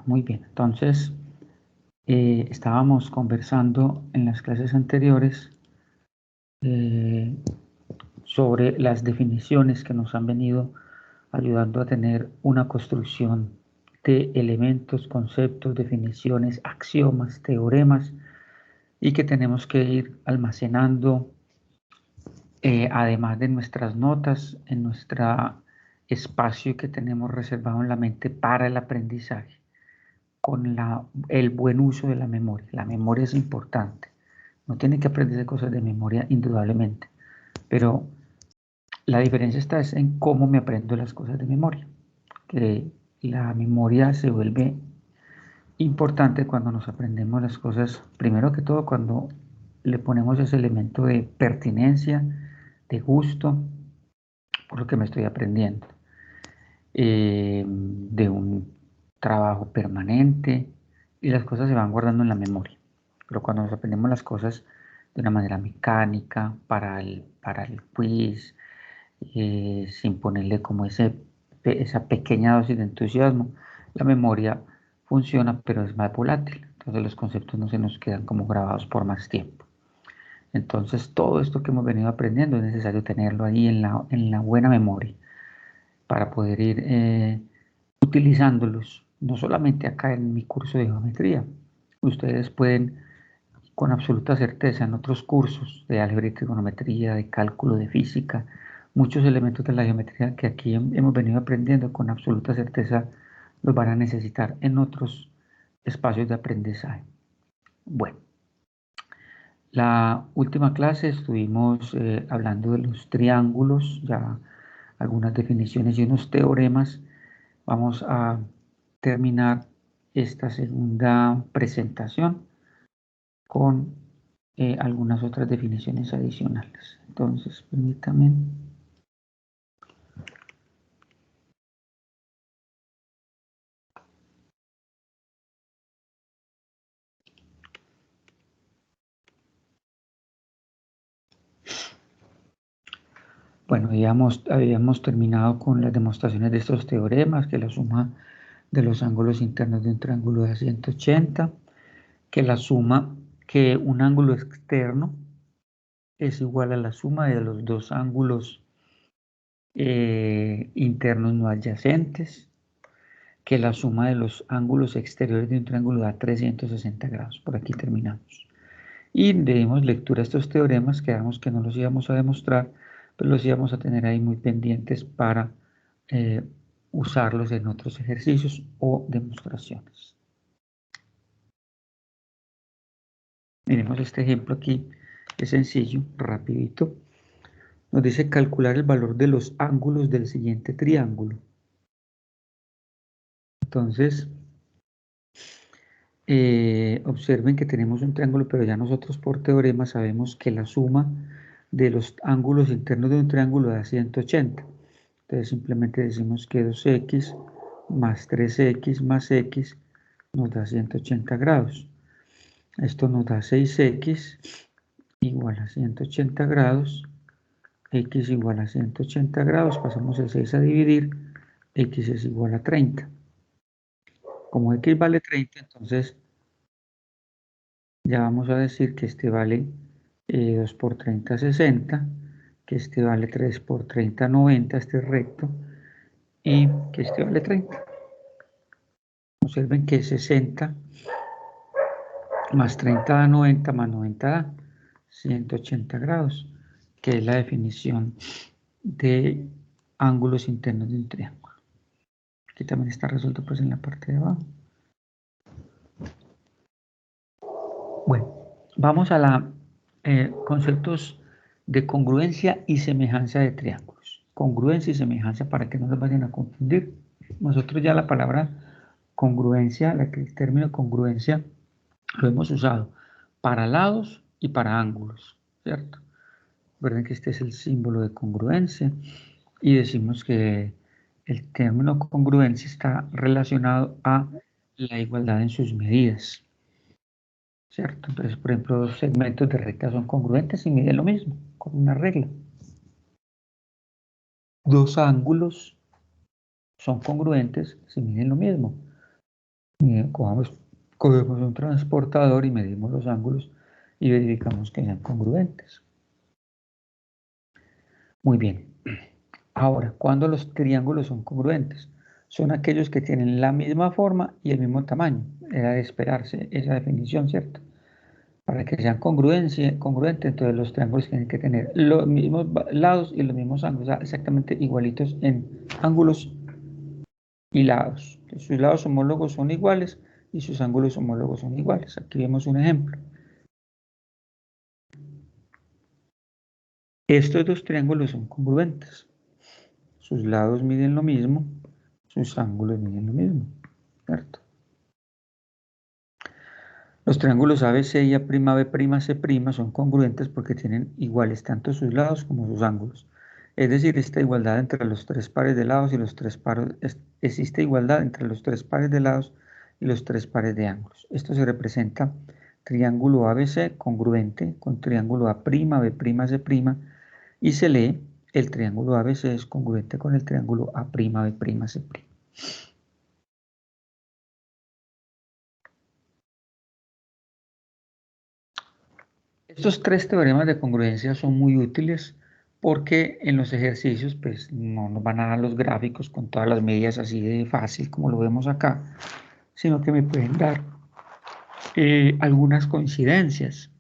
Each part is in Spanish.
muy bien. Entonces, estábamos conversando en las clases anteriores sobre las definiciones que nos han venido ayudando a tener una construcción de elementos, conceptos, definiciones, axiomas, teoremas, y que tenemos que ir almacenando, además de nuestras notas, en nuestro espacio que tenemos reservado en la mente para el aprendizaje, con el buen uso de la memoria. La memoria es importante. No tiene que aprenderse cosas de memoria, indudablemente, pero la diferencia está en cómo me aprendo las cosas de memoria. Que la memoria se vuelve importante cuando nos aprendemos las cosas, primero que todo cuando le ponemos ese elemento de pertinencia, de gusto, por lo que me estoy aprendiendo, de un trabajo permanente, y las cosas se van guardando en la memoria. Pero cuando nos aprendemos las cosas de una manera mecánica, para el quiz, sin ponerle como esa pequeña dosis de entusiasmo, la memoria funciona, pero es más volátil. Entonces los conceptos no se nos quedan como grabados por más tiempo. Entonces todo esto que hemos venido aprendiendo es necesario tenerlo ahí en la buena memoria para poder ir utilizándolos, no solamente acá en mi curso de geometría. Ustedes pueden con absoluta certeza en otros cursos de álgebra y trigonometría, de cálculo, de física, muchos elementos de la geometría que aquí hemos venido aprendiendo con absoluta certeza los van a necesitar en otros espacios de aprendizaje. Bueno, la última clase estuvimos hablando de los triángulos, ya algunas definiciones y unos teoremas. Vamos a terminar esta segunda presentación con algunas otras definiciones adicionales. Entonces, permítanme. Bueno, habíamos terminado con las demostraciones de estos teoremas, que la suma de los ángulos internos de un triángulo da 180, que un ángulo externo es igual a la suma de los dos ángulos internos no adyacentes, que la suma de los ángulos exteriores de un triángulo da 360 grados. Por aquí terminamos. Y le dimos lectura a estos teoremas, quedamos que no los íbamos a demostrar, pero los íbamos a tener ahí muy pendientes para usarlos en otros ejercicios o demostraciones. Miremos este ejemplo aquí, es sencillo, rapidito. Nos dice calcular el valor de los ángulos del siguiente triángulo. Entonces, observen que tenemos un triángulo, pero ya nosotros por teorema sabemos que la suma de los ángulos internos de un triángulo da 180. Entonces simplemente decimos que 2x más 3x más x nos da 180 grados. Esto nos da 6x igual a 180 grados, x igual a 180 grados, pasamos el 6 a dividir, x es igual a 30. Como x vale 30, entonces ya vamos a decir que este vale 2 por 30, 60, que este vale 3 por 30, 90, este es recto, y que este vale 30. Observen que 60 más 30 da 90, más 90 da 180 grados, que es la definición de ángulos internos de un triángulo. Aquí también está resuelto pues en la parte de abajo. Bueno, vamos a la conceptos de congruencia y semejanza de triángulos. Congruencia y semejanza para que no los vayan a confundir. Nosotros ya la palabra congruencia, el término congruencia, lo hemos usado para lados y para ángulos, ¿cierto? Recuerden que este es el símbolo de congruencia y decimos que el término congruencia está relacionado a la igualdad en sus medidas, ¿cierto? Entonces, por ejemplo, dos segmentos de recta son congruentes y miden lo mismo, con una regla. Dos ángulos son congruentes si miden lo mismo. Cogemos un transportador y medimos los ángulos y verificamos que sean congruentes. Muy bien. Ahora, ¿cuándo los triángulos son congruentes? Son aquellos que tienen la misma forma y el mismo tamaño. Era de esperarse esa definición, ¿cierto? Para que sean congruentes, entonces los triángulos tienen que tener los mismos lados y los mismos ángulos, o sea, exactamente igualitos en ángulos y lados. Sus lados homólogos son iguales y sus ángulos homólogos son iguales. Aquí vemos un ejemplo. Estos dos triángulos son congruentes. Sus lados miden lo mismo, sus ángulos miden lo mismo, ¿cierto? Los triángulos ABC y A'B'C' son congruentes porque tienen iguales tanto sus lados como sus ángulos. Es decir, esta igualdad entre los tres pares de lados y los tres pares, existe igualdad entre los tres pares de lados y los tres pares de ángulos. Esto se representa triángulo ABC congruente con triángulo A'B'C' y se lee el triángulo ABC es congruente con el triángulo A'B'C'. Estos tres teoremas de congruencia son muy útiles porque en los ejercicios pues no nos van a dar los gráficos con todas las medidas así de fácil como lo vemos acá, sino que me pueden dar algunas coincidencias,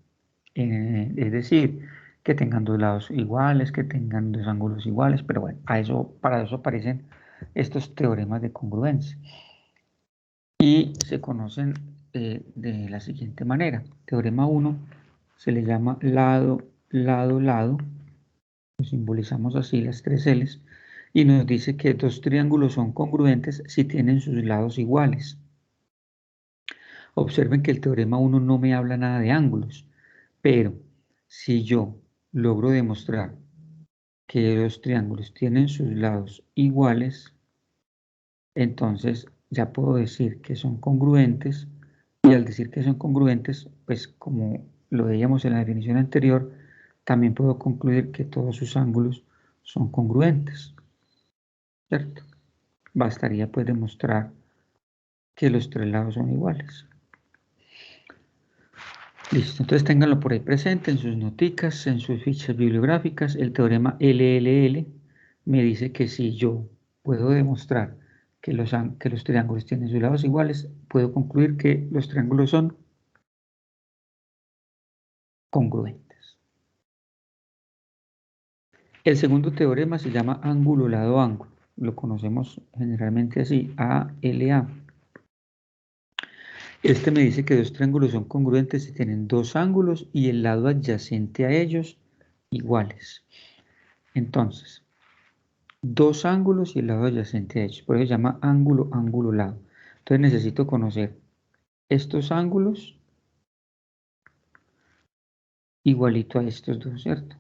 es decir, que tengan dos lados iguales, que tengan dos ángulos iguales, pero bueno, para eso aparecen estos teoremas de congruencia y se conocen de la siguiente manera. Teorema 1 se le llama lado, lado, lado, lo simbolizamos así las tres L's, y nos dice que dos triángulos son congruentes si tienen sus lados iguales. Observen que el teorema 1 no me habla nada de ángulos, pero si yo logro demostrar que los triángulos tienen sus lados iguales, entonces ya puedo decir que son congruentes, y al decir que son congruentes, pues como lo veíamos en la definición anterior, también puedo concluir que todos sus ángulos son congruentes, ¿cierto? Bastaría pues demostrar que los tres lados son iguales. Listo, entonces ténganlo por ahí presente en sus noticas, en sus fichas bibliográficas. El teorema LLL me dice que si yo puedo demostrar que los triángulos tienen sus lados iguales, puedo concluir que los triángulos son congruentes. El segundo teorema se llama ángulo lado ángulo. Lo conocemos generalmente así, ALA. Este me dice que dos triángulos son congruentes si tienen dos ángulos y el lado adyacente a ellos iguales. Entonces, dos ángulos y el lado adyacente a ellos. Por eso se llama ángulo, ángulo, lado. Entonces necesito conocer estos ángulos igualito a estos dos, ¿cierto?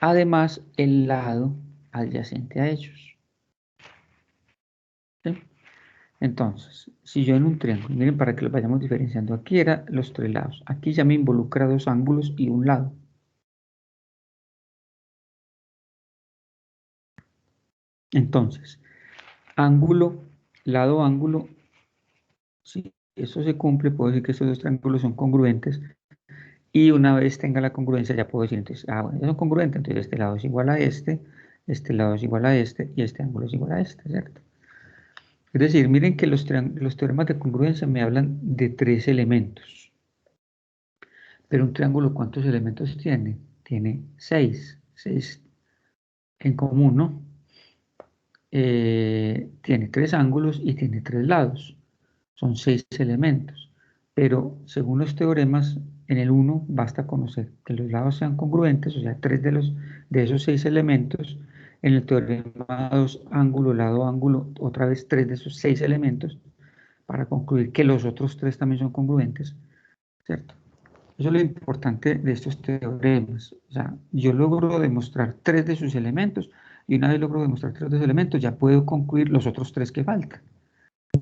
Además, el lado adyacente a ellos. ¿Sí? Entonces, si yo en un triángulo, miren para que lo vayamos diferenciando, aquí eran los tres lados. Aquí ya me involucra dos ángulos y un lado. Entonces, ángulo, lado, ángulo, si eso se cumple, puedo decir que estos dos triángulos son congruentes. Y una vez tenga la congruencia, ya puedo decir, entonces, bueno, son congruentes, entonces este lado es igual a este lado es igual a este, y este ángulo es igual a este, ¿cierto? Es decir, miren que los teoremas de congruencia me hablan de tres elementos. Pero un triángulo, ¿cuántos elementos tiene? Tiene seis en común, ¿no? Tiene tres ángulos y tiene tres lados. Son seis elementos. Pero según los teoremas, en el 1 basta conocer que los lados sean congruentes, o sea, tres de esos seis elementos. En el teorema 2, ángulo, lado, ángulo, otra vez tres de esos seis elementos, para concluir que los otros tres también son congruentes, ¿cierto? Eso es lo importante de estos teoremas. O sea, yo logro demostrar tres de sus elementos y una vez logro demostrar tres de sus elementos, ya puedo concluir los otros tres que faltan.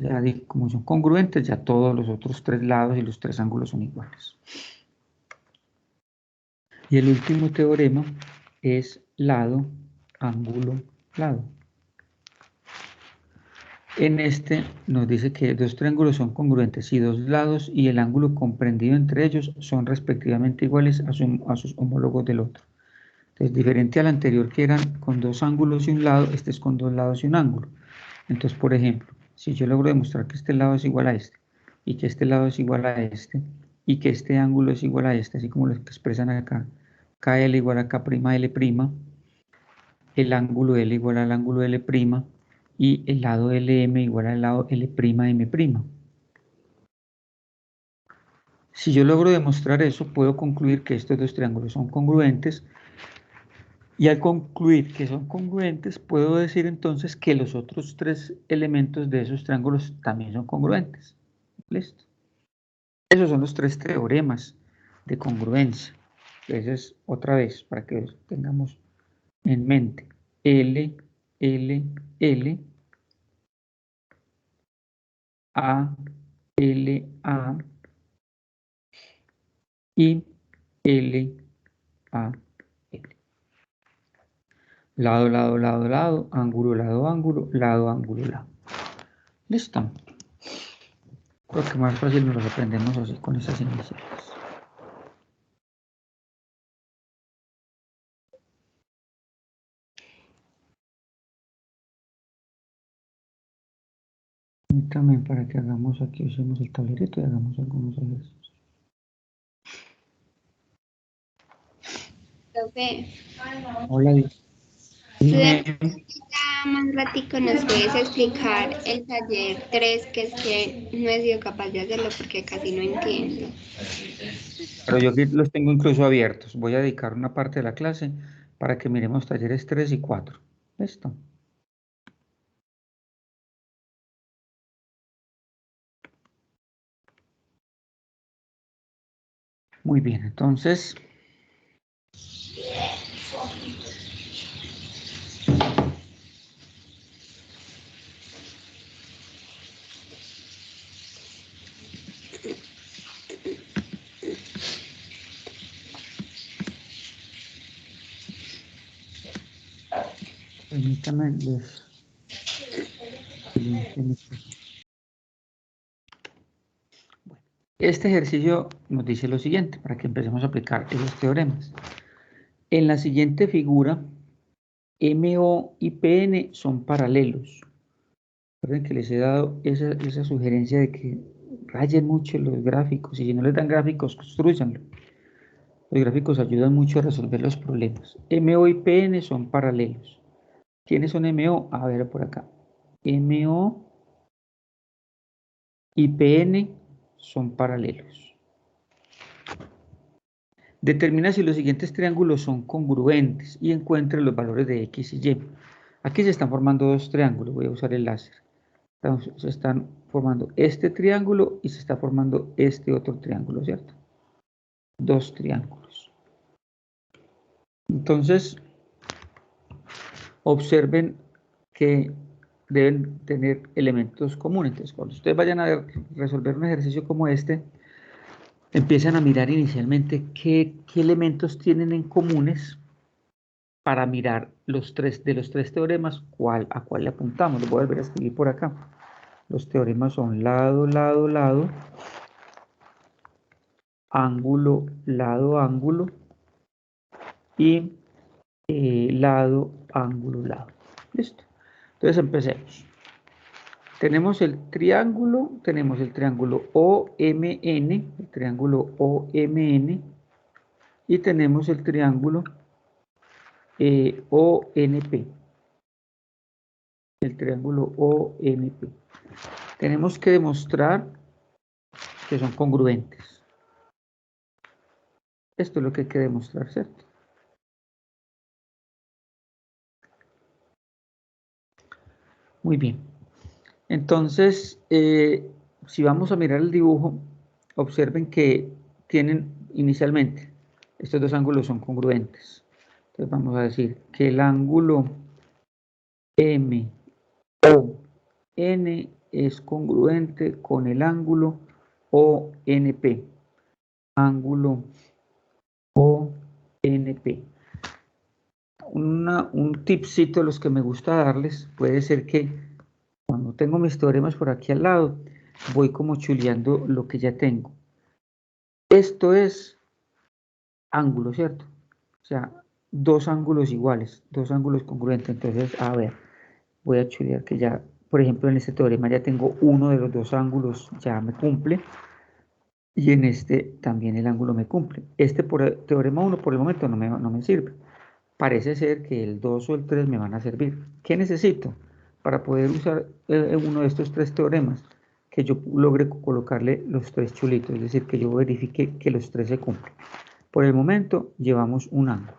Ya como son congruentes, ya todos los otros tres lados y los tres ángulos son iguales. Y el último teorema es lado, ángulo, lado. En este nos dice que dos triángulos son congruentes si dos lados y el ángulo comprendido entre ellos son respectivamente iguales a sus homólogos del otro. Entonces, diferente al anterior que eran con dos ángulos y un lado, este es con dos lados y un ángulo. Entonces, por ejemplo, si yo logro demostrar que este lado es igual a este, y que este lado es igual a este, y que este ángulo es igual a este, así como lo que expresan acá, KL igual a K'L', el ángulo L igual al ángulo L', y el lado LM igual al lado L'M'. Si yo logro demostrar eso, puedo concluir que estos dos triángulos son congruentes, y al concluir que son congruentes, puedo decir entonces que los otros tres elementos de esos triángulos también son congruentes. ¿Listo? Esos son los tres teoremas de congruencia. Entonces, otra vez, para que los tengamos en mente. L, L, L, A, L, A, y L, A, L. Lado, lado, lado, lado, ángulo, lado, ángulo, lado, ángulo, lado. Listo. Creo que más fácil nos los aprendemos así con esas iniciales. Y también para que hagamos aquí, usemos el tablerito y hagamos algunos ejercicios. Profe. Hola, dime. Más ratico nos puedes explicar el taller 3, que es que no he sido capaz de hacerlo porque casi no entiendo. Pero yo aquí los tengo incluso abiertos. Voy a dedicar una parte de la clase para que miremos talleres 3 y 4. ¿Listo? Muy bien, entonces... Permítame este ejercicio nos dice lo siguiente, para que empecemos a aplicar esos teoremas. En la siguiente figura, MO y PN son paralelos. Recuerden que les he dado esa sugerencia de que rayen mucho los gráficos, y si no les dan gráficos, construyanlo. Los gráficos ayudan mucho a resolver los problemas. MO y PN son paralelos. ¿Quiénes son MO? A ver por acá. MO y PN son paralelos. Determina si los siguientes triángulos son congruentes y encuentre los valores de X y Y. Aquí se están formando dos triángulos. Voy a usar el láser. Entonces, se están formando este triángulo y se está formando este otro triángulo, ¿cierto? Dos triángulos. Entonces, observen que deben tener elementos comunes. Entonces, cuando ustedes vayan a resolver un ejercicio como este, empiezan a mirar inicialmente qué elementos tienen en comunes para mirar de los tres teoremas, a cuál le apuntamos. Lo voy a volver a escribir por acá. Los teoremas son lado, lado, lado, ángulo, lado, ángulo, y lado, ángulo, lado. Listo. Entonces empecemos. Tenemos el triángulo OMN, y tenemos el triángulo ONP, el triángulo ONP. Tenemos que demostrar que son congruentes. Esto es lo que hay que demostrar, ¿cierto? Muy bien. Entonces, si vamos a mirar el dibujo, observen que tienen inicialmente, estos dos ángulos son congruentes. Entonces vamos a decir que el ángulo MON es congruente con el ángulo ONP. Ángulo ONP. Un tipcito de los que me gusta darles puede ser que cuando tengo mis teoremas por aquí al lado, voy como chuleando lo que ya tengo. Esto es ángulo, ¿cierto? O sea, dos ángulos iguales, dos ángulos congruentes. Entonces, a ver, voy a chulear que ya, por ejemplo, en este teorema ya tengo uno de los dos ángulos, ya me cumple. Y en este también el ángulo me cumple. Este teorema 1 por el momento no me sirve. Parece ser que el 2 o el 3 me van a servir. ¿Qué necesito para poder usar uno de estos tres teoremas? Que yo logre colocarle los tres chulitos, es decir, que yo verifique que los tres se cumplen. Por el momento llevamos un ángulo.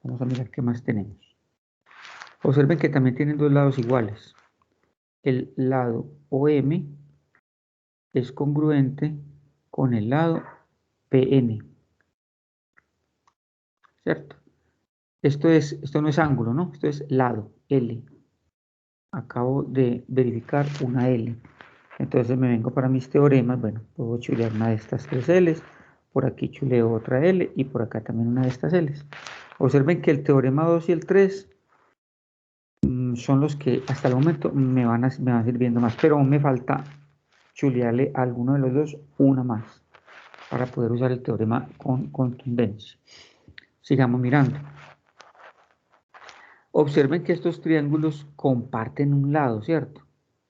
Vamos a mirar qué más tenemos. Observen que también tienen dos lados iguales. El lado OM es congruente con el lado PN, ¿cierto? Esto no es ángulo, ¿no? Esto es lado, L. Acabo de verificar una L. Entonces me vengo para mis teoremas. Bueno, puedo chulear una de estas tres L's. Por aquí chuleo otra L y por acá también una de estas L's. Observen que el teorema 2 y el 3 son los que hasta el momento me van sirviendo más. Pero aún me falta chulearle a alguno de los dos una más para poder usar el teorema con contundencia. Sigamos mirando. Observen que estos triángulos comparten un lado, ¿cierto?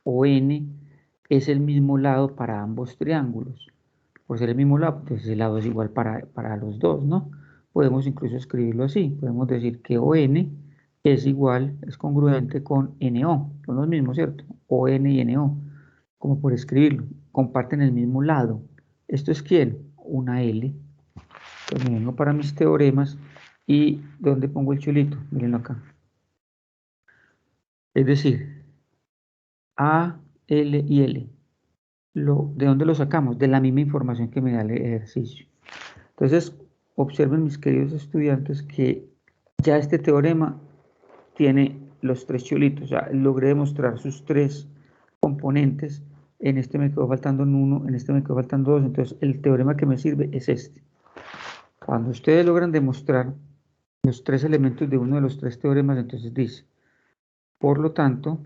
ON es el mismo lado para ambos triángulos. Por ser el mismo lado, pues el lado es igual para los dos, ¿no? Podemos incluso escribirlo así. Podemos decir que ON es igual, es congruente con NO. Son los mismos, ¿cierto? ON y NO. Como por escribirlo. Comparten el mismo lado. ¿Esto es quién? Una L. Entonces me vengo para mis teoremas. ¿Y dónde pongo el chulito? Mírenlo acá. Es decir, A, L y L. ¿De dónde lo sacamos? De la misma información que me da el ejercicio. Entonces, observen mis queridos estudiantes que ya este teorema tiene los tres chulitos. O sea, logré demostrar sus tres componentes. En este me quedó faltando uno, en este me quedó faltando dos. Entonces, el teorema que me sirve es este. Cuando ustedes logran demostrar los tres elementos de uno de los tres teoremas, entonces dice, por lo tanto,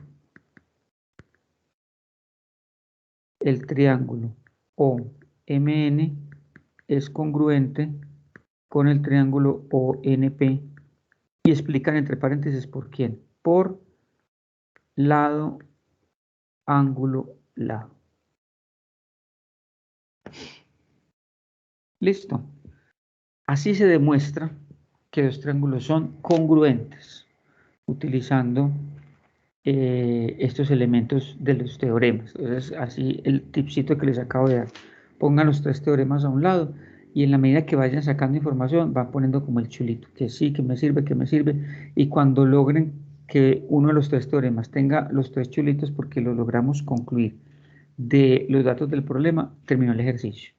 el triángulo OMN es congruente con el triángulo ONP y explican entre paréntesis por quién. Por lado, ángulo, lado. Listo. Así se demuestra que los triángulos son congruentes utilizando estos elementos de los teoremas. Entonces, así el tipcito que les acabo de dar. Pongan los tres teoremas a un lado y en la medida que vayan sacando información van poniendo como el chulito, que sí, que me sirve, y cuando logren que uno de los tres teoremas tenga los tres chulitos porque lo logramos concluir de los datos del problema, terminó el ejercicio.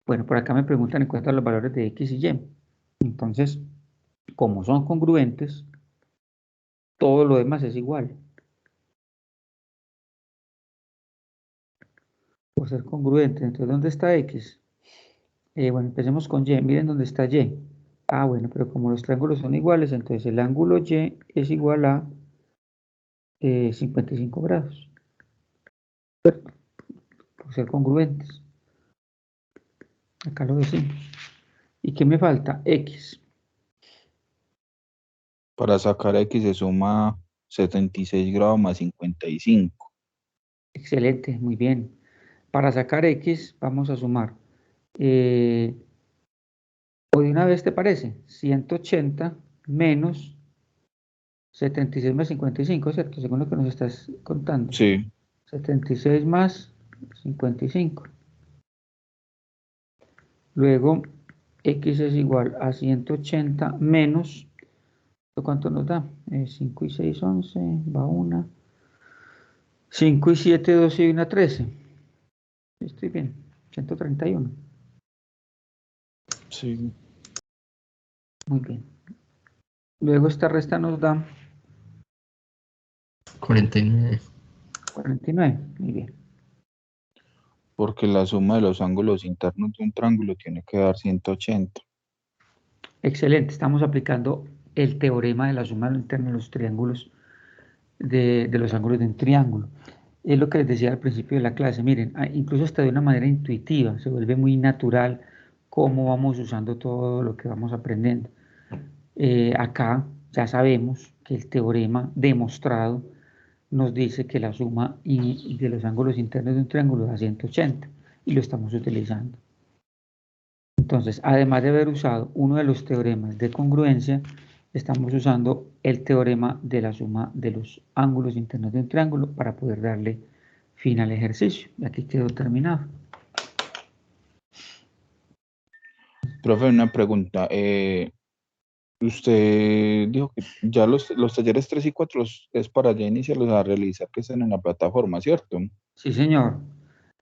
Bueno, por acá me preguntan en cuanto a los valores de X y Y. Entonces, como son congruentes, todo lo demás es igual. Por ser congruente. Entonces, ¿dónde está X? Bueno, empecemos con Y. Miren dónde está Y. Ah, bueno, pero como los triángulos son iguales, entonces el ángulo Y es igual a 55 grados. Por ser congruentes. Acá lo decimos. ¿Y qué me falta? X. Para sacar X se suma 76 grados más 55. Excelente, muy bien. Para sacar X vamos a sumar. ¿O de una vez te parece? 180 menos 76 más 55, ¿cierto? Según lo que nos estás contando. Sí. 76 más 55. Luego, X es igual a 180 menos, ¿cuánto nos da? 5 y 6, 11, va una. 5 y 7, 12 y 1, 13. Estoy bien, 131. Sí. Muy bien. Luego esta resta nos da 49. 49. Muy bien. Porque la suma de los ángulos internos de un triángulo tiene que dar 180. Excelente. Estamos aplicando el teorema de la suma interna de los triángulos, de los ángulos de un triángulo. Es lo que les decía al principio de la clase, miren, incluso hasta de una manera intuitiva, se vuelve muy natural cómo vamos usando todo lo que vamos aprendiendo. Acá ya sabemos que el teorema demostrado nos dice que la suma de los ángulos internos de un triángulo da 180 y lo estamos utilizando. Entonces, además de haber usado uno de los teoremas de congruencia, estamos usando el teorema de la suma de los ángulos internos de un triángulo para poder darle fin al ejercicio. Y aquí quedó terminado. Profe, una pregunta. Usted dijo que ya los talleres 3 y 4 es para ya iniciarlos a realizar que estén en la plataforma, ¿cierto? Sí, señor.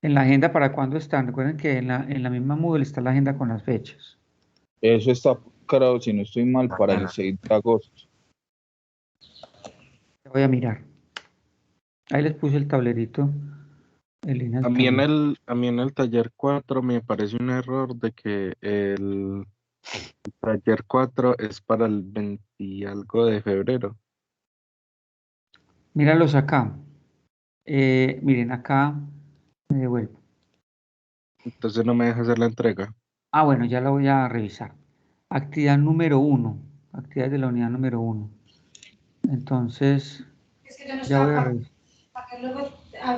En la agenda, ¿para cuándo están? Recuerden que en la misma Moodle está la agenda con las fechas. Eso está, claro, si no estoy mal, para el 6 de agosto. Voy a mirar. Ahí les puse el tablerito. A mí en el taller 4 me parece un error de que el taller 4 es para el 20 y algo de febrero. Míralos acá. Miren, acá me devuelvo. Entonces no me deja hacer la entrega. Ah, bueno, ya la voy a revisar. Actividad número 1. Actividad de la unidad número 1. Entonces, Es que yo no ya voy a estaba revisar. para que luego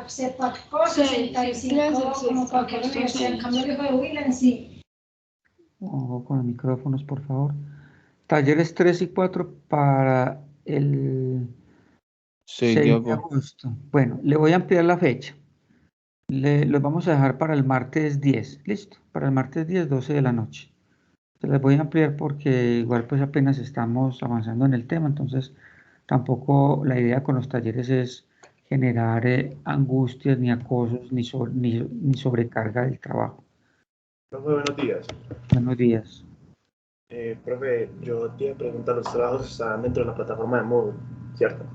sepa cosas, 65, como cualquier universidad. En cambio, el hijo de William, sí. Ojo con los micrófonos, por favor. Talleres 3 y 4 para el 6 de 6 de agosto. agosto. Bueno, le voy a ampliar la fecha. Los vamos a dejar para el martes 10. Listo. Para el martes 10, 12 de la noche. Se las voy a ampliar porque igual pues apenas estamos avanzando en el tema, entonces tampoco la idea con los talleres es generar angustias ni acosos ni sobrecarga del trabajo. Profe, buenos días. Buenos días. Profe, yo te iba a preguntar, los trabajos están dentro de la plataforma de Moodle, ¿cierto?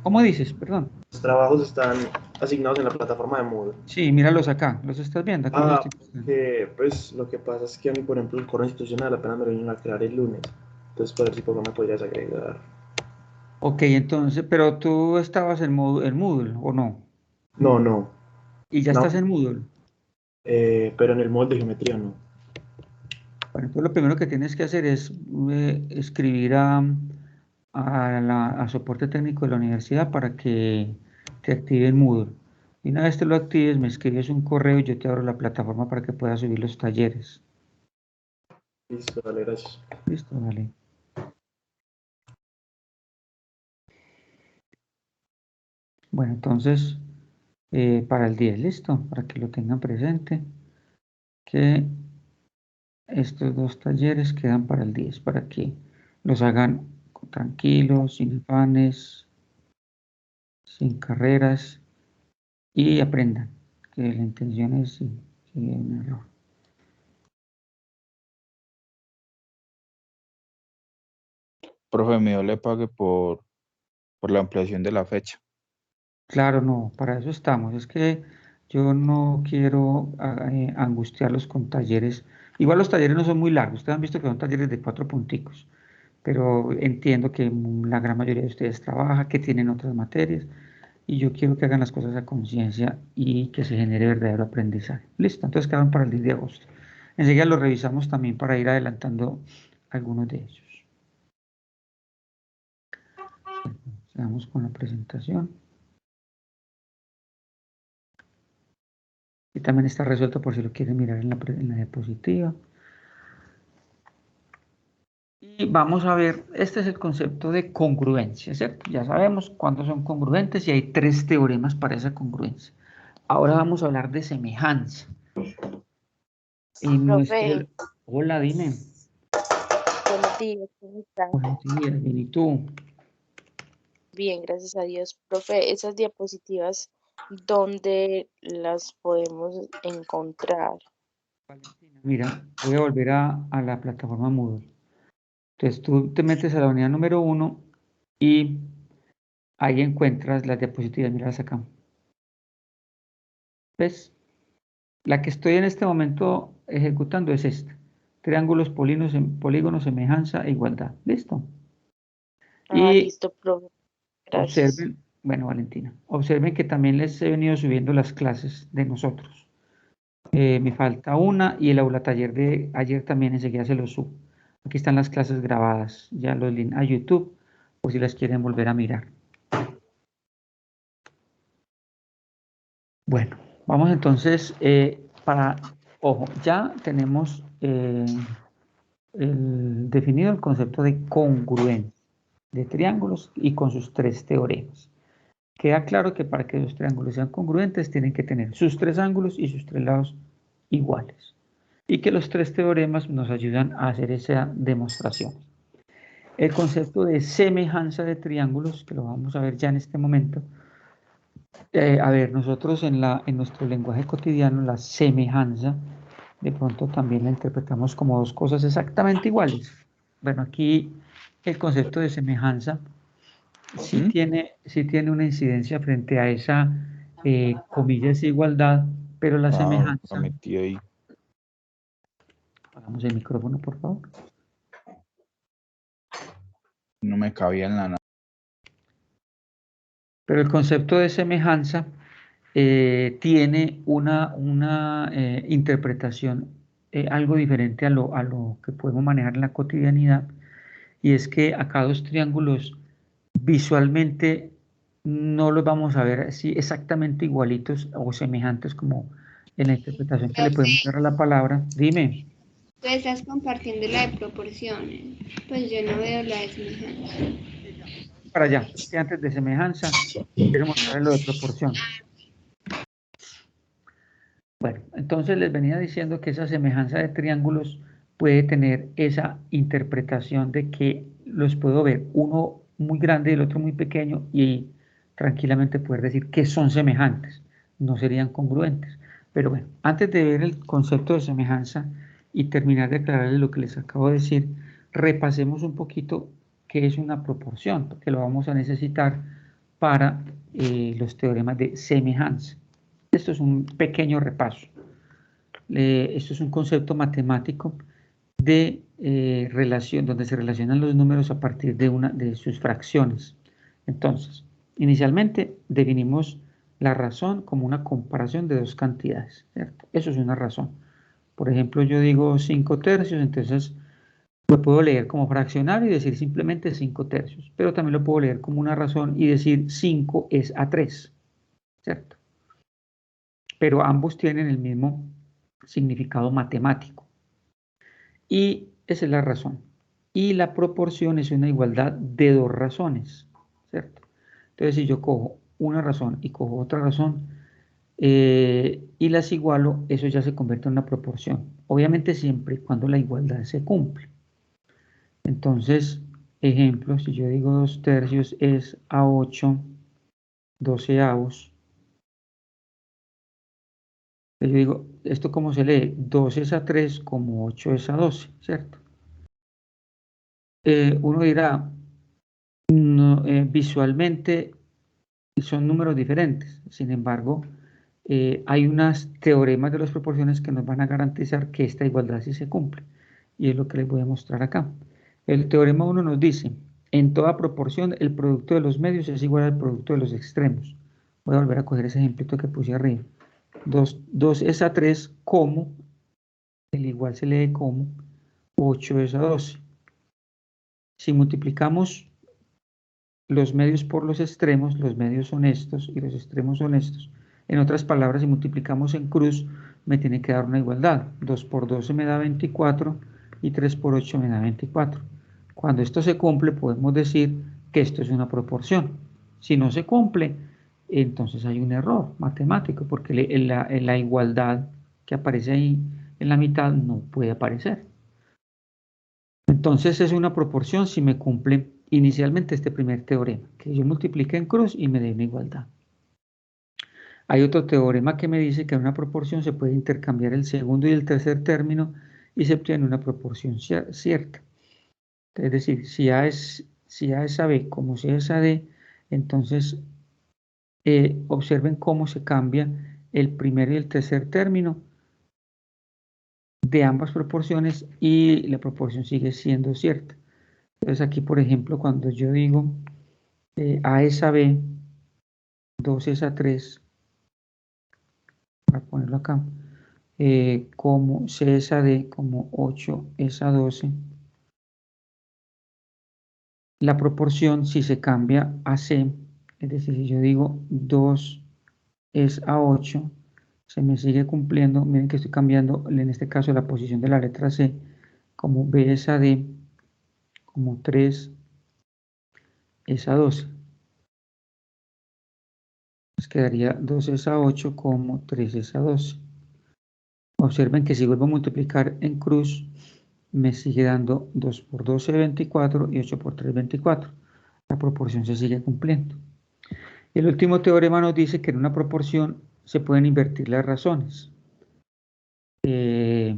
¿Cómo dices? Perdón. Los trabajos están asignados en la plataforma de Moodle. Sí, míralos acá. ¿Los estás viendo? Aquí los estoy mostrando. Que pues lo que pasa es que a mí, por ejemplo, el correo institucional apenas me lo vienen a crear el lunes. Entonces, por ver si por favor me podrías agregar. Ok, entonces, pero tú estabas en Moodle ¿o no? No, Y ya no, estás en Moodle. pero en el molde de geometría no. Bueno, entonces lo primero que tienes que hacer es escribir a soporte técnico de la universidad para que te activen Moodle. Y una vez te lo actives, me escribes un correo y yo te abro la plataforma para que puedas subir los talleres. Listo, dale, gracias. Listo, vale. Bueno, entonces, para el 10, listo, para que lo tengan presente, que estos dos talleres quedan para el 10, para que los hagan tranquilos, sin afanes, sin carreras y aprendan, que la intención es si hay un error. Profe, mío le pague por la ampliación de la fecha. Claro, no, para eso estamos. Es que yo no quiero angustiarlos con talleres. Igual los talleres no son muy largos. Ustedes han visto que son talleres de 4 punticos, pero entiendo que la gran mayoría de ustedes trabaja, que tienen otras materias, y yo quiero que hagan las cosas a conciencia y que se genere verdadero aprendizaje. Listo, entonces quedan para el 10 de agosto. Enseguida lo revisamos también para ir adelantando algunos de ellos. Sigamos con la presentación. Y también está resuelto por si lo quieren mirar en la diapositiva. Y vamos a ver, este es el concepto de congruencia, ¿cierto? Ya sabemos cuándo son congruentes y hay 3 teoremas para esa congruencia. Ahora vamos a hablar de semejanza. Profe, Hola, dime. buenos días, ¿cómo están? Buenos días, bien, ¿y tú? Bien, gracias a Dios. Profe, esas diapositivas, ¿dónde las podemos encontrar? Valentina, mira, voy a volver a la plataforma Moodle. Entonces tú te metes a la unidad número 1 y ahí encuentras las diapositivas, míralas acá. ¿Ves? La que estoy en este momento ejecutando es esta. Triángulos, polígonos, semejanza e igualdad. ¿Listo? Ah, Y listo, profe. Gracias. observen, Bueno, Valentina, observen que también les he venido subiendo las clases de nosotros. Me falta una y el aula taller de ayer también enseguida se los subo. Aquí están las clases grabadas, ya los links a YouTube, por si las quieren volver a mirar. Bueno, vamos entonces ojo, ya tenemos definido el concepto de congruencia de triángulos y con sus 3 teoremas. Queda claro que para que los triángulos sean congruentes tienen que tener sus 3 ángulos y sus 3 lados iguales. Y que los 3 teoremas nos ayudan a hacer esa demostración. El concepto de semejanza de triángulos, que lo vamos a ver ya en este momento. A ver, nosotros en nuestro lenguaje cotidiano, la semejanza, de pronto también la interpretamos como 2 cosas exactamente iguales. Bueno, aquí el concepto de semejanza sí tiene una incidencia frente a esa, comillas, igualdad, pero la semejanza... metí ahí. Apagamos el micrófono, por favor. No me cabía en la nada. Pero el concepto de semejanza tiene una interpretación algo diferente a lo que podemos manejar en la cotidianidad, y es que acá 2 triángulos visualmente no los vamos a ver así exactamente igualitos o semejantes como en la interpretación que le podemos dar a la palabra. Dime. Tú estás compartiendo la de proporciones, pues yo no veo la de semejanza. Para allá, que antes de semejanza, quiero mostrarles lo de proporción. Bueno, entonces les venía diciendo que esa semejanza de triángulos puede tener esa interpretación de que los puedo ver, uno muy grande y el otro muy pequeño, y tranquilamente poder decir que son semejantes, no serían congruentes. Pero bueno, antes de ver el concepto de semejanza y terminar de aclararles lo que les acabo de decir, repasemos un poquito qué es una proporción, porque lo vamos a necesitar para los teoremas de semejanza. Esto es un pequeño repaso. Esto es un concepto matemático de relación, donde se relacionan los números a partir de sus fracciones. Entonces, inicialmente definimos la razón como una comparación de 2 cantidades, ¿cierto? Eso es una razón. Por ejemplo, yo digo 5 tercios, entonces lo puedo leer como fraccionario y decir simplemente 5 tercios, pero también lo puedo leer como una razón y decir 5 es a 3, ¿cierto? Pero ambos tienen el mismo significado matemático. Y esa es la razón. Y la proporción es una igualdad de 2 razones, ¿cierto? Entonces, si yo cojo una razón y cojo otra razón y las igualo, eso ya se convierte en una proporción. Obviamente siempre y cuando la igualdad se cumple. Entonces, ejemplo, si yo digo 2 tercios es a 8 doceavos. Yo digo, ¿esto cómo se lee? 12 es a 3 como 8 es a 12, ¿cierto? Uno dirá, no, visualmente son números diferentes. Sin embargo, hay unos teoremas de las proporciones que nos van a garantizar que esta igualdad sí se cumple. Y es lo que les voy a mostrar acá. El teorema 1 nos dice, en toda proporción, el producto de los medios es igual al producto de los extremos. Voy a volver a coger ese ejemplito que puse arriba. 2 es a 3 como, el igual se lee como 8 es a 12. Si multiplicamos los medios por los extremos, los medios son estos y los extremos son estos. En otras palabras, si multiplicamos en cruz, me tiene que dar una igualdad. 2 por 12 me da 24 y 3 por 8 me da 24. Cuando esto se cumple, podemos decir que esto es una proporción. Si no se cumple, entonces hay un error matemático, porque la igualdad que aparece ahí en la mitad no puede aparecer. Entonces es una proporción si me cumple inicialmente este primer teorema, que yo multiplique en cruz y me dé una igualdad. Hay otro teorema que me dice que en una proporción se puede intercambiar el segundo y el tercer término y se obtiene una proporción cierta. Es decir, si A es a B como si es a D, entonces observen cómo se cambia el primer y el tercer término de ambas proporciones y la proporción sigue siendo cierta. Entonces aquí, por ejemplo, cuando yo digo A es a B, 2 es a 3, para ponerlo acá, como C es a D, como 8 es a 12, la proporción si se cambia a C, es decir, si yo digo 2 es a 8, se me sigue cumpliendo. Miren que estoy cambiando en este caso la posición de la letra C, como B es a D, como 3 es a 12. Pues quedaría 2 es a 8 como 3 es a 12. Observen que si vuelvo a multiplicar en cruz, me sigue dando 2 por 12, 24 y 8 por 3, 24. La proporción se sigue cumpliendo. El último teorema nos dice que en una proporción se pueden invertir las razones. Voy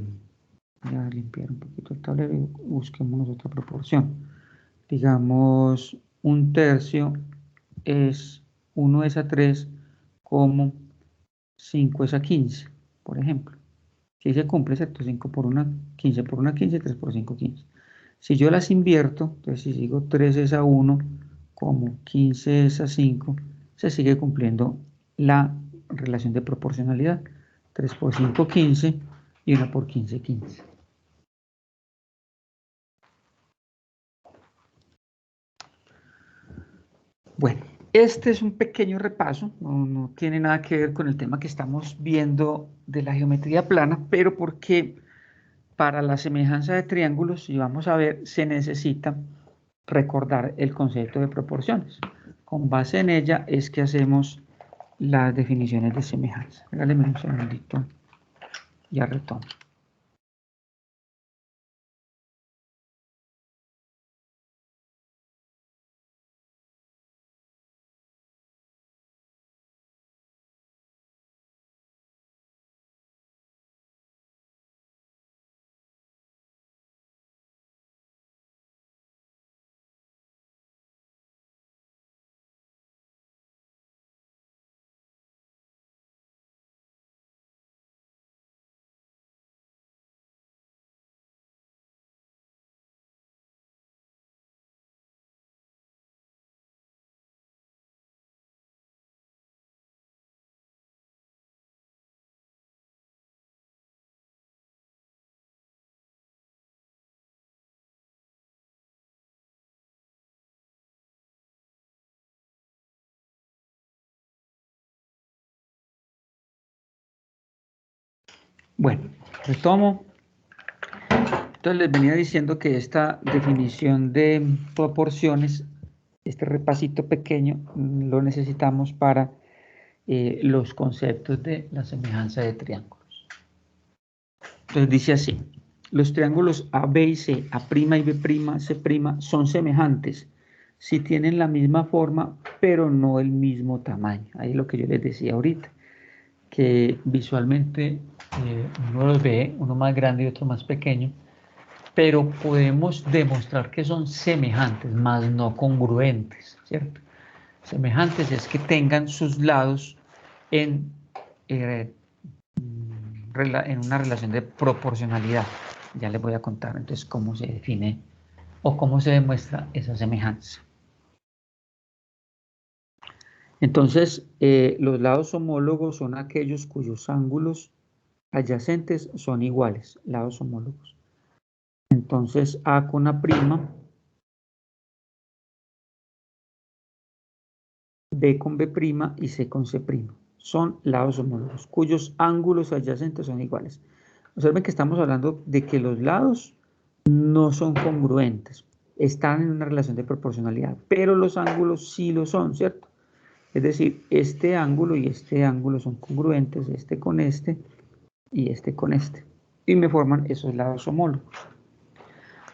a limpiar un poquito el tablero y busquemos otra proporción. Digamos, un tercio es 1 es a 3 como 5 es a 15, por ejemplo. Si se cumple, ¿cierto? 5 por 1, 15 por 1, 15, 3 por 5, 15. Si yo las invierto, entonces si digo 3 es a 1 como 15 es a 5, se sigue cumpliendo la relación de proporcionalidad. 3 por 5, 15 y 1 por 15, 15. Bueno, este es un pequeño repaso, no tiene nada que ver con el tema que estamos viendo de la geometría plana, pero porque para la semejanza de triángulos, y vamos a ver, se necesita recordar el concepto de proporciones. Con base en ella es que hacemos las definiciones de semejanza. Regáleme un segundito, ya retomo. Bueno, retomo. Entonces les venía diciendo que esta definición de proporciones, este repasito pequeño, lo necesitamos para los conceptos de la semejanza de triángulos. Entonces dice así: los triángulos A, B y C, A' y B', C', son semejantes si tienen la misma forma, pero no el mismo tamaño. Ahí es lo que yo les decía ahorita, que visualmente uno los ve, uno más grande y otro más pequeño, pero podemos demostrar que son semejantes, más no congruentes, ¿cierto? Semejantes es que tengan sus lados en una relación de proporcionalidad. Ya les voy a contar entonces cómo se define o cómo se demuestra esa semejanza. Entonces, los lados homólogos son aquellos cuyos ángulos adyacentes son iguales, lados homólogos. Entonces, A con A', B con B' y C con C' son lados homólogos, cuyos ángulos adyacentes son iguales. Observen que estamos hablando de que los lados no son congruentes, están en una relación de proporcionalidad, pero los ángulos sí lo son, ¿cierto? Es decir, este ángulo y este ángulo son congruentes, este con este y este con este, y me forman esos lados homólogos.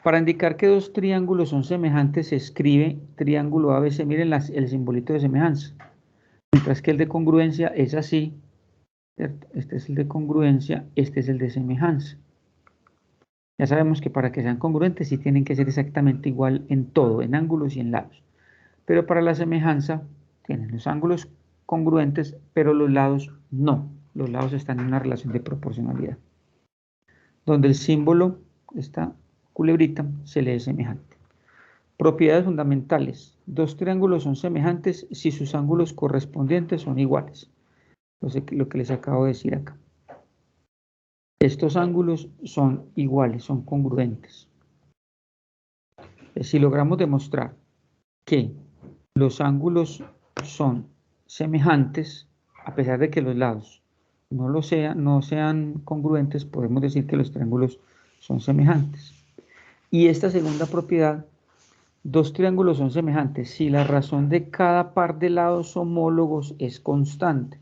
Para indicar que dos triángulos son semejantes, se escribe triángulo ABC. Miren el simbolito de semejanza. Mientras que el de congruencia es así, ¿cierto? Este es el de congruencia, este es el de semejanza. Ya sabemos que para que sean congruentes sí tienen que ser exactamente igual en todo, en ángulos y en lados. Pero para la semejanza tienen los ángulos congruentes, pero los lados no. Los lados están en una relación de proporcionalidad, donde el símbolo, esta culebrita, se lee semejante. Propiedades fundamentales. Dos triángulos son semejantes si sus ángulos correspondientes son iguales. Lo que les acabo de decir acá. Estos ángulos son iguales, son congruentes. Si logramos demostrar que los ángulos son semejantes, a pesar de que los lados no sean congruentes, podemos decir que los triángulos son semejantes. Y esta segunda propiedad, dos triángulos son semejantes si la razón de cada par de lados homólogos es constante,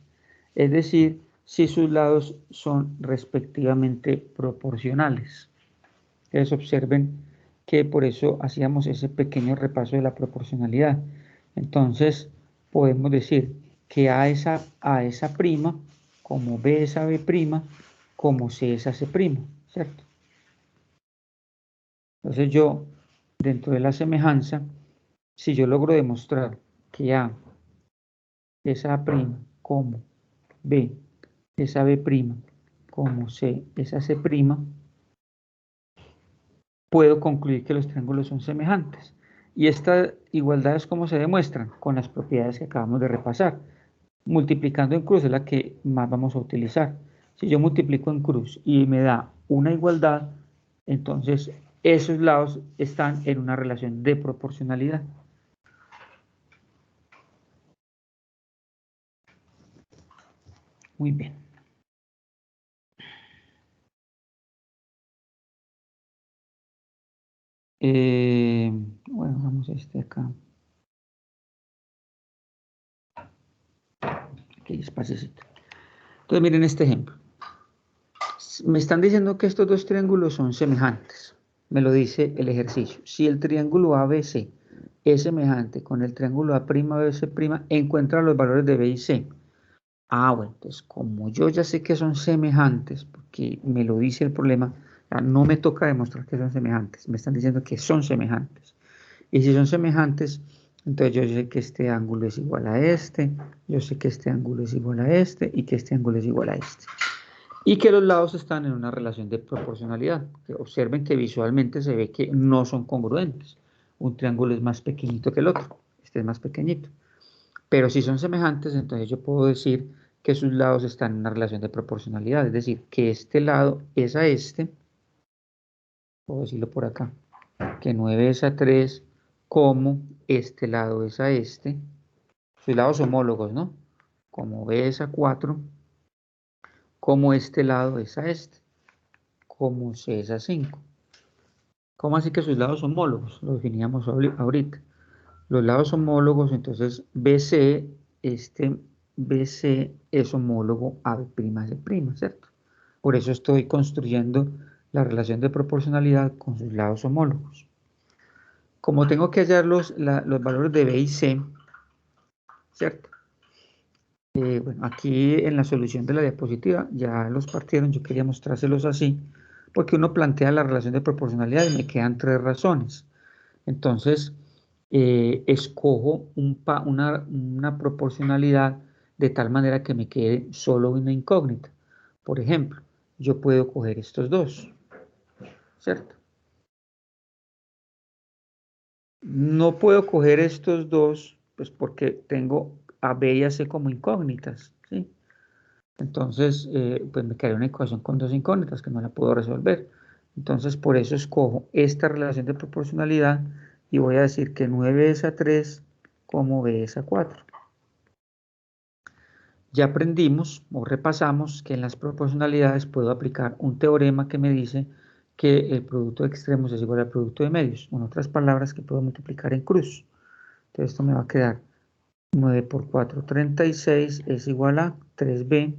es decir, si sus lados son respectivamente proporcionales. Entonces observen que por eso hacíamos ese pequeño repaso de la proporcionalidad. Entonces podemos decir que A es A' como B es a B', como C es a C', ¿cierto? Entonces yo, dentro de la semejanza, si yo logro demostrar que A es A', como B es a B', como C es a C', puedo concluir que los triángulos son semejantes. Y estas igualdades, ¿cómo se demuestran? Con las propiedades que acabamos de repasar. Multiplicando en cruz es la que más vamos a utilizar. Si yo multiplico en cruz y me da una igualdad, entonces esos lados están en una relación de proporcionalidad. Muy bien. Bueno, vamos a este acá. Aquí hay espacecito. Entonces miren este ejemplo. Me están diciendo que estos dos triángulos son semejantes. Me lo dice el ejercicio. Si el triángulo ABC es semejante con el triángulo A'BC', encuentra los valores de B y C. Bueno, entonces como yo ya sé que son semejantes, porque me lo dice el problema, no me toca demostrar que son semejantes. Me están diciendo que son semejantes. Y si son semejantes, entonces yo sé que este ángulo es igual a este, yo sé que este ángulo es igual a este y que este ángulo es igual a este. Y que los lados están en una relación de proporcionalidad. Observen que visualmente se ve que no son congruentes. Un triángulo es más pequeñito que el otro. Este es más pequeñito. Pero si son semejantes, entonces yo puedo decir que sus lados están en una relación de proporcionalidad. Es decir, que este lado es a este. Puedo decirlo por acá. Que 9 es a 3, como este lado es a este. Sus lados homólogos, ¿no? Como B es a 4. Como este lado es a este, como C es a 5. ¿Cómo así que sus lados homólogos? Lo definíamos ahorita. Los lados homólogos, entonces BC, este BC es homólogo a B'C', ¿cierto? Por eso estoy construyendo la relación de proporcionalidad con sus lados homólogos. Como tengo que hallar los valores de B y C, ¿cierto? Bueno, aquí en la solución de la diapositiva ya los partieron, yo quería mostrárselos así, porque uno plantea la relación de proporcionalidad y me quedan tres razones. Entonces, escojo una proporcionalidad de tal manera que me quede solo una incógnita. Por ejemplo, yo puedo coger estos dos, ¿cierto? No puedo coger estos dos, pues porque tengo a B y a C como incógnitas, ¿sí? Entonces, pues me quedaría una ecuación con dos incógnitas que no la puedo resolver. Entonces, por eso escojo esta relación de proporcionalidad y voy a decir que 9 es a 3 como B es a 4. Ya aprendimos o repasamos que en las proporcionalidades puedo aplicar un teorema que me dice que el producto de extremos es igual al producto de medios. En otras palabras, que puedo multiplicar en cruz. Entonces, esto me va a quedar 9 por 4, 36 es igual a 3B.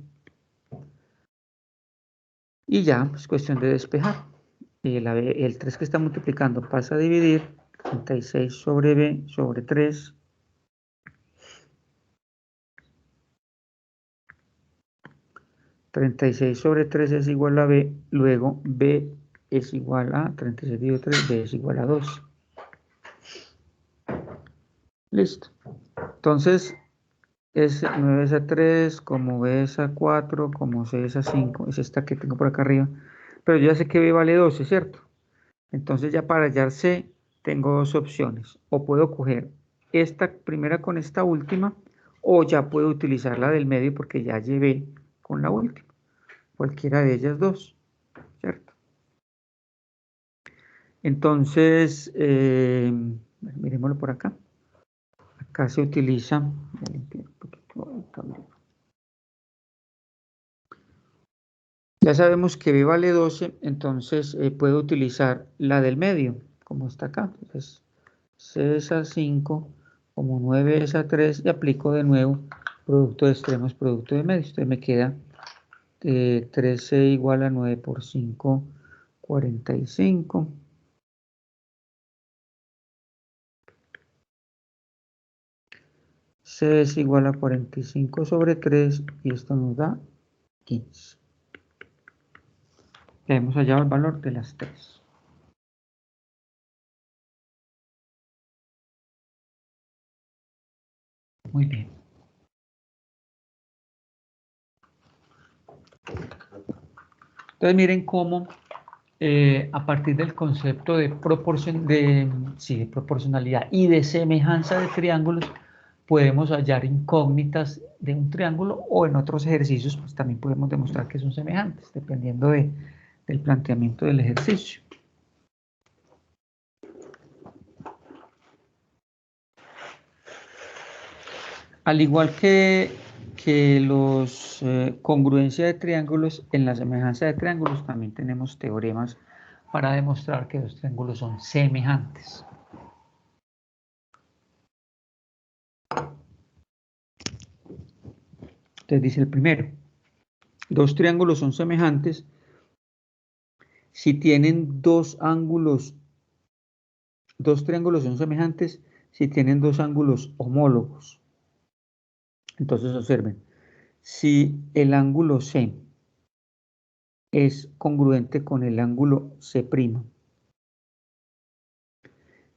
Y ya, es cuestión de despejar. El 3 que está multiplicando pasa a dividir. 36 sobre B sobre 3. $36 sobre 3 es igual a B. Luego B es igual a 36 dividido 3. B es igual a 2. Listo. Entonces, es 9 es a 3, como B es a 4, como C es a 5. Es esta que tengo por acá arriba. Pero yo ya sé que B vale 12, ¿cierto? Entonces ya para hallar C, tengo dos opciones. O puedo coger esta primera con esta última, o ya puedo utilizar la del medio porque ya llevé con la última. Cualquiera de ellas dos, ¿cierto? Entonces, miremoslo por acá. Acá se utiliza, voy a limpiar un poquito el tablero. Ya sabemos que B vale 12, entonces puedo utilizar la del medio, como está acá. Entonces, C es a 5, como 9 es a 3, y aplico de nuevo producto de extremos, producto de medios. Entonces me queda 13 igual a 9 por 5, 45. C es igual a 45 sobre 3, y esto nos da 15. Ya hemos hallado el valor de las 3. Muy bien. Entonces miren cómo a partir del concepto de proporcionalidad y de semejanza de triángulos, podemos hallar incógnitas de un triángulo, o en otros ejercicios pues también podemos demostrar que son semejantes, dependiendo del planteamiento del ejercicio. Al igual que los congruencia de triángulos, en la semejanza de triángulos también tenemos teoremas para demostrar que los triángulos son semejantes. Entonces dice el primero: dos triángulos son semejantes si tienen dos ángulos. Dos triángulos son semejantes si tienen dos ángulos homólogos. Entonces observen, si el ángulo C es congruente con el ángulo C'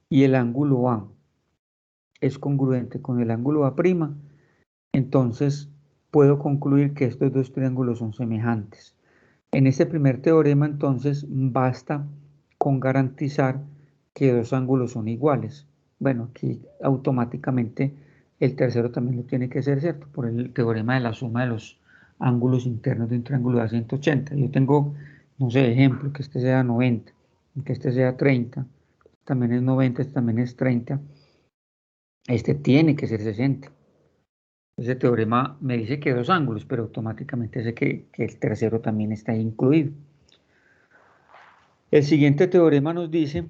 y el ángulo A es congruente con el ángulo A', entonces puedo concluir que estos dos triángulos son semejantes. En este primer teorema, entonces, basta con garantizar que dos ángulos son iguales. Bueno, aquí automáticamente el tercero también lo tiene que ser, ¿cierto? Por el teorema de la suma de los ángulos internos de un triángulo de 180. Yo tengo, no sé, ejemplo, que este sea 90, que este sea 30, también es 90, este también es 30. Este tiene que ser 60. Ese teorema me dice que dos ángulos, pero automáticamente sé que el tercero también está incluido. El siguiente teorema nos dice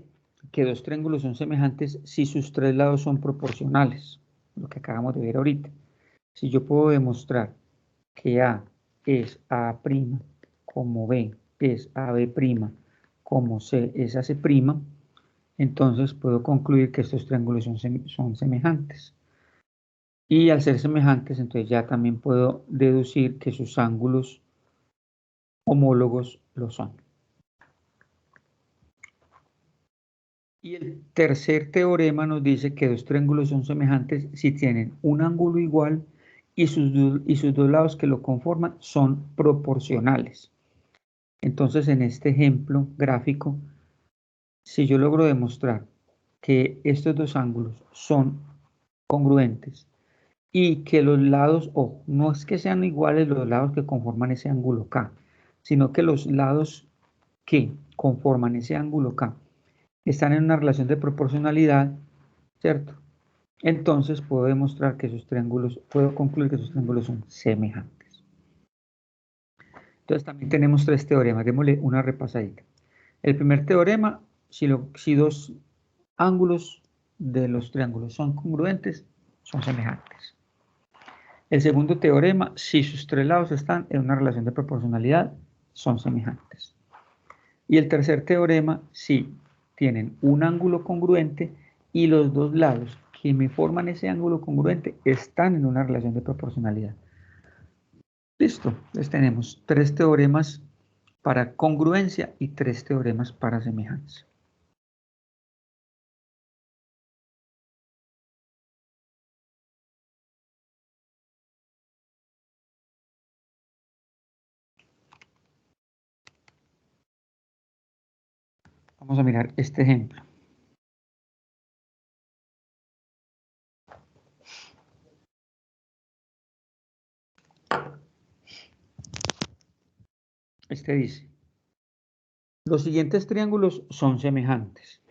que dos triángulos son semejantes si sus tres lados son proporcionales, lo que acabamos de ver ahorita. Si yo puedo demostrar que A es A', como B es AB', como C es AC', entonces puedo concluir que estos triángulos son semejantes. Y al ser semejantes, entonces ya también puedo deducir que sus ángulos homólogos lo son. Y el tercer teorema nos dice que dos triángulos son semejantes si tienen un ángulo igual y sus dos lados que lo conforman son proporcionales. Entonces, en este ejemplo gráfico, si yo logro demostrar que estos dos ángulos son congruentes y que los lados, ojo, no es que sean iguales los lados que conforman ese ángulo K, sino que los lados que conforman ese ángulo K están en una relación de proporcionalidad, ¿cierto? Entonces puedo demostrar que esos triángulos, puedo concluir que esos triángulos son semejantes. Entonces también tenemos tres teoremas, démosle una repasadita. El primer teorema, si dos ángulos de los triángulos son congruentes, son semejantes. El segundo teorema, si sus tres lados están en una relación de proporcionalidad, son semejantes. Y el tercer teorema, si tienen un ángulo congruente y los dos lados que me forman ese ángulo congruente están en una relación de proporcionalidad. Listo, entonces tenemos tres teoremas para congruencia y tres teoremas para semejanza. Vamos a mirar este ejemplo. Este dice, los siguientes triángulos son semejantes.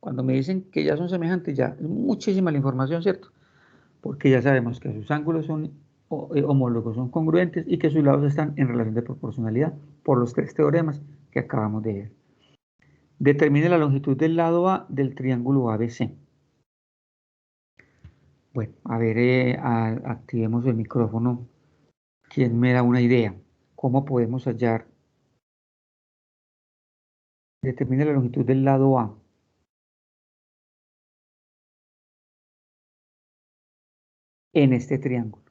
Cuando me dicen que ya son semejantes, ya es muchísima la información, ¿cierto? Porque ya sabemos que sus ángulos son homólogos, son congruentes y que sus lados están en relación de proporcionalidad por los 3 teoremas que acabamos de ver. Determine la longitud del lado A del triángulo ABC. Bueno, a ver, activemos el micrófono. ¿Quién me da una idea? ¿Cómo podemos hallar? Determine la longitud del lado A. En este triángulo.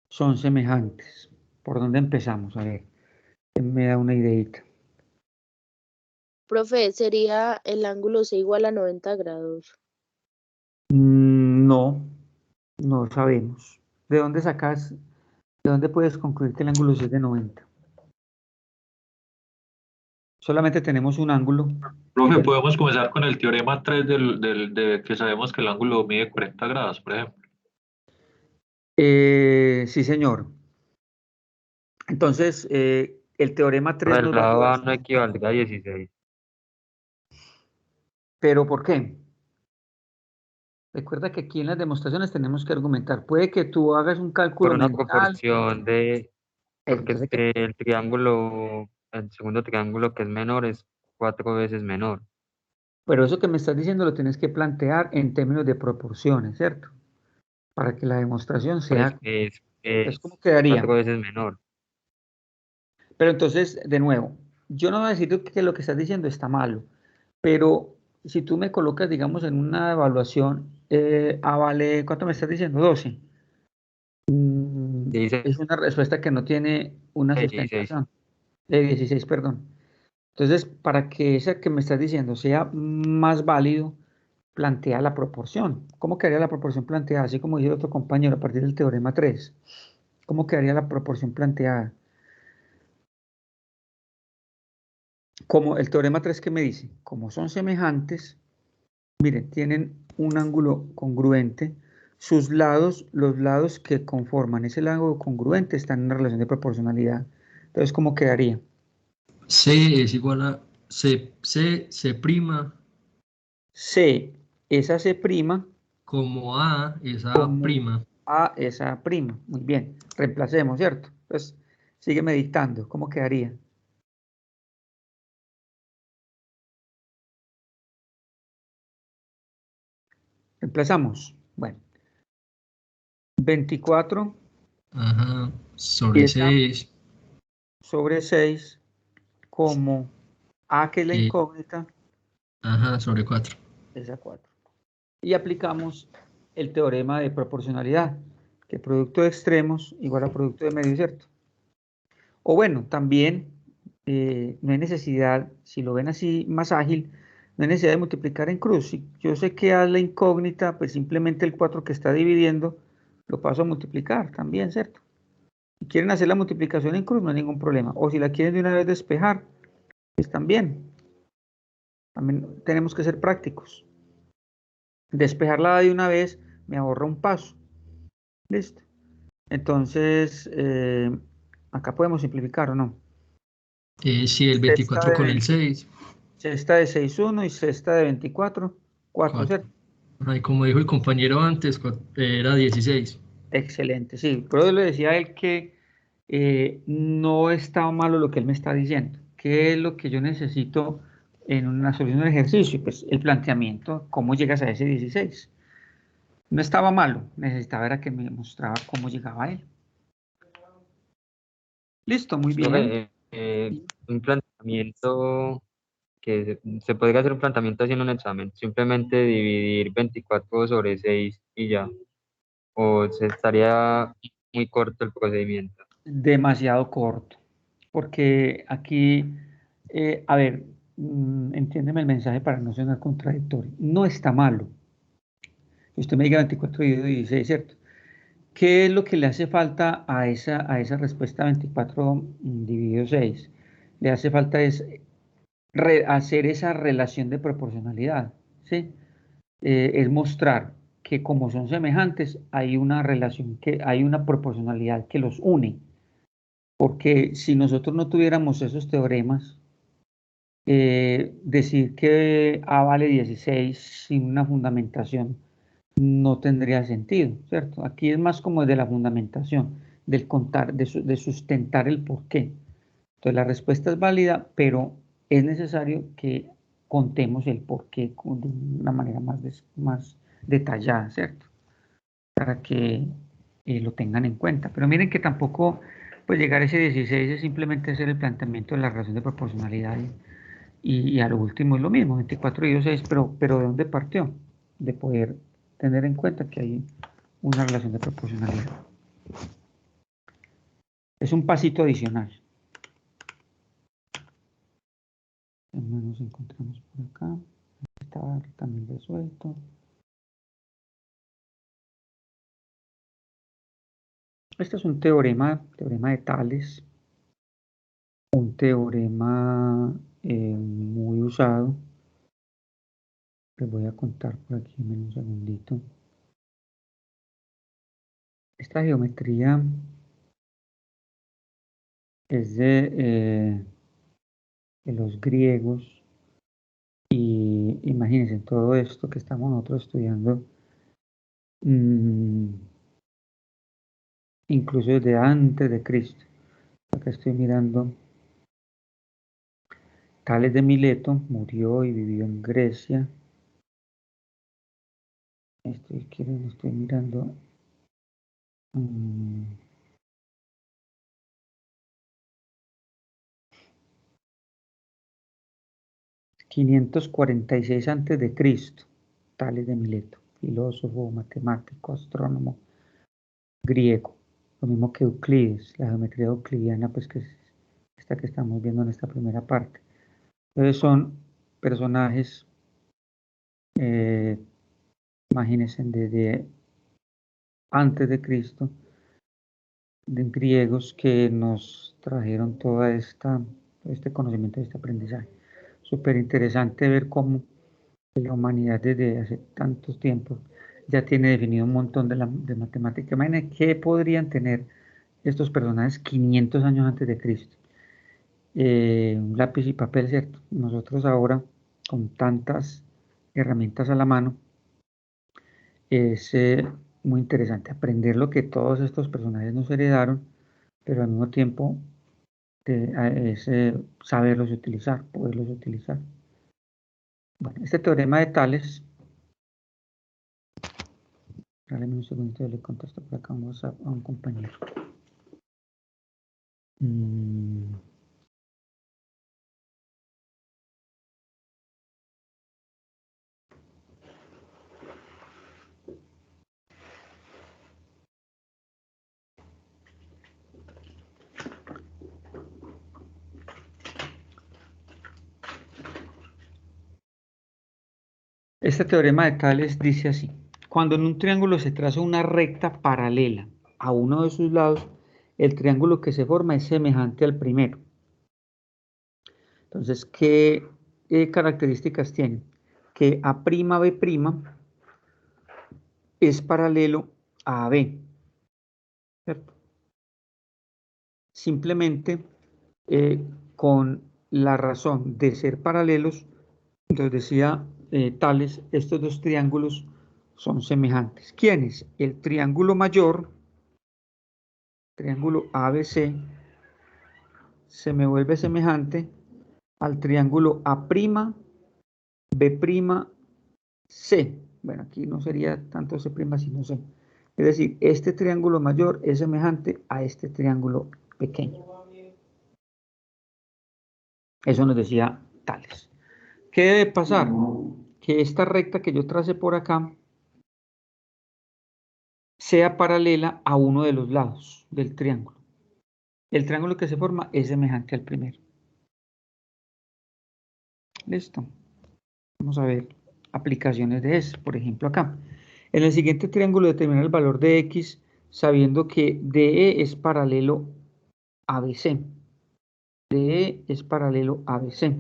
Son semejantes. ¿Por dónde empezamos? A ver, ¿quién me da una ideita? Profe, ¿sería el ángulo C igual a 90 grados? No, no sabemos. ¿De dónde sacas, de dónde puedes concluir que el ángulo C es de 90? Solamente tenemos un ángulo. Profe, podemos comenzar con el teorema 3 de que sabemos que el ángulo mide 40 grados, por ejemplo. Sí, señor. Entonces, el teorema 3 el lado A no equivaldría a 16. ¿Pero por qué? Recuerda que aquí en las demostraciones tenemos que argumentar. Puede que tú hagas un cálculo Por una mental. proporción de... Porque es que el triángulo, el segundo triángulo que es menor es 4 veces menor. Pero eso que me estás diciendo lo tienes que plantear en términos de proporciones, ¿cierto? Para que la demostración sea... Es ¿cómo quedaría? 4 veces menor. Pero entonces, de nuevo, yo no voy a decir que lo que estás diciendo está malo, pero si tú me colocas, digamos, en una evaluación, vale, ¿cuánto me estás diciendo? 12. Es una respuesta que no tiene una sustentación. 16, perdón. Entonces, para que esa que me estás diciendo sea más válido, plantea la proporción. ¿Cómo quedaría la proporción planteada? Así como dice otro compañero a partir del teorema 3. ¿Cómo quedaría la proporción planteada? Como el teorema 3 que me dice, como son semejantes, miren, tienen un ángulo congruente, sus lados, los lados que conforman ese ángulo congruente están en una relación de proporcionalidad. Entonces, ¿cómo quedaría? C es igual a C prima. C es a C prima. Como A es a prima. A es a prima. Muy bien. Reemplacemos, ¿cierto? Entonces, sígueme dictando. ¿Cómo quedaría? Reemplazamos. Bueno. 24. Ajá. Sobre 6. Sobre 6. Como A, que es la incógnita. Ajá, sobre 4. Es a 4. Y aplicamos el teorema de proporcionalidad, que producto de extremos igual a producto de medio, ¿cierto? O bueno, también no hay necesidad, si lo ven así más ágil, no hay necesidad de multiplicar en cruz. Si yo sé que A es la incógnita, pues simplemente el 4 que está dividiendo lo paso a multiplicar también, ¿cierto? Si quieren hacer la multiplicación en cruz, no hay ningún problema. O si la quieren de una vez despejar, pues también. También tenemos que ser prácticos. Despejarla de una vez me ahorra un paso. Listo. Entonces, acá podemos simplificar, ¿o no? Sí, el 24 con el 6. Cesta de 6, 1 y cesta de 24, 4, ¿cierto? Ay, como dijo el compañero antes, era 16. Excelente, sí. Pero yo le decía a él que no está malo lo que él me está diciendo. ¿Qué es lo que yo necesito en una solución del ejercicio? Pues el planteamiento, ¿cómo llegas a ese 16? No estaba malo, necesitaba era que me mostraba cómo llegaba a él. Listo, muy bien. Un planteamiento que se podría hacer un planteamiento haciendo un examen, simplemente dividir 24 sobre 6 y ya, o se estaría muy corto el procedimiento. Demasiado corto, porque aquí, a ver, entiéndeme el mensaje para no sonar contradictorio, no está malo. Usted me diga 24 dividido 16, ¿cierto? ¿Qué es lo que le hace falta a esa respuesta 24 dividido 6? Le hace falta es hacer esa relación de proporcionalidad, ¿sí? es mostrar que como son semejantes, hay una relación, hay una proporcionalidad que los une. Porque si nosotros no tuviéramos esos teoremas, decir que A vale 16 sin una fundamentación no tendría sentido, ¿cierto? Aquí es más como de la fundamentación, del contar, de sustentar el porqué. Entonces la respuesta es válida, pero es necesario que contemos el porqué de una manera más detallada, ¿cierto? Para que lo tengan en cuenta. Pero miren que tampoco, pues llegar a ese 16 es simplemente hacer el planteamiento de la relación de proporcionalidad y a lo último es lo mismo, 24 y 6, pero ¿de dónde partió? De poder tener en cuenta que hay una relación de proporcionalidad. Es un pasito adicional. Nos encontramos por acá. Estaba también resuelto. Este es un teorema de Tales. Un teorema muy usado. Les voy a contar por aquí en un segundito. Esta geometría es de los griegos. Y imagínense todo esto que estamos nosotros estudiando, incluso desde antes de Cristo. Acá estoy mirando. Tales de Mileto murió y vivió en Grecia. Estoy mirando. 546 antes de Cristo. Tales de Mileto, filósofo, matemático, astrónomo, griego. Lo mismo que Euclides, la geometría euclidiana, pues que es esta que estamos viendo en esta primera parte. Entonces son personajes, imagínense, desde antes de Cristo, de griegos que nos trajeron todo este conocimiento, este aprendizaje. Súper interesante ver cómo la humanidad desde hace tantos tiempos ya tiene definido un montón de matemática. Imagínense qué podrían tener estos personajes 500 años antes de Cristo. Un lápiz y papel, ¿cierto? Nosotros ahora, con tantas herramientas a la mano, es muy interesante aprender lo que todos estos personajes nos heredaron, pero al mismo tiempo es saberlos utilizar, poderlos utilizar. Bueno, este teorema de Tales, dale un segundito, yo le contesto por acá un WhatsApp a un compañero. Este teorema de Tales dice así: cuando en un triángulo se traza una recta paralela a uno de sus lados, el triángulo que se forma es semejante al primero. Entonces, ¿qué características tiene? Que A'B' es paralelo a AB, ¿cierto? Simplemente con la razón de ser paralelos, entonces decía Tales, estos dos triángulos son semejantes. ¿Quiénes? El triángulo mayor, triángulo ABC, se me vuelve semejante al triángulo A'B', C. Bueno, aquí no sería tanto C', sino C. Es decir, este triángulo mayor es semejante a este triángulo pequeño. Eso nos decía Tales. ¿Qué debe pasar? Que esta recta que yo trace por acá sea paralela a uno de los lados del triángulo. El triángulo que se forma es semejante al primero. Listo. Vamos a ver aplicaciones de eso. Por ejemplo, acá. En el siguiente triángulo determina el valor de X sabiendo que DE es paralelo a BC. DE es paralelo a BC.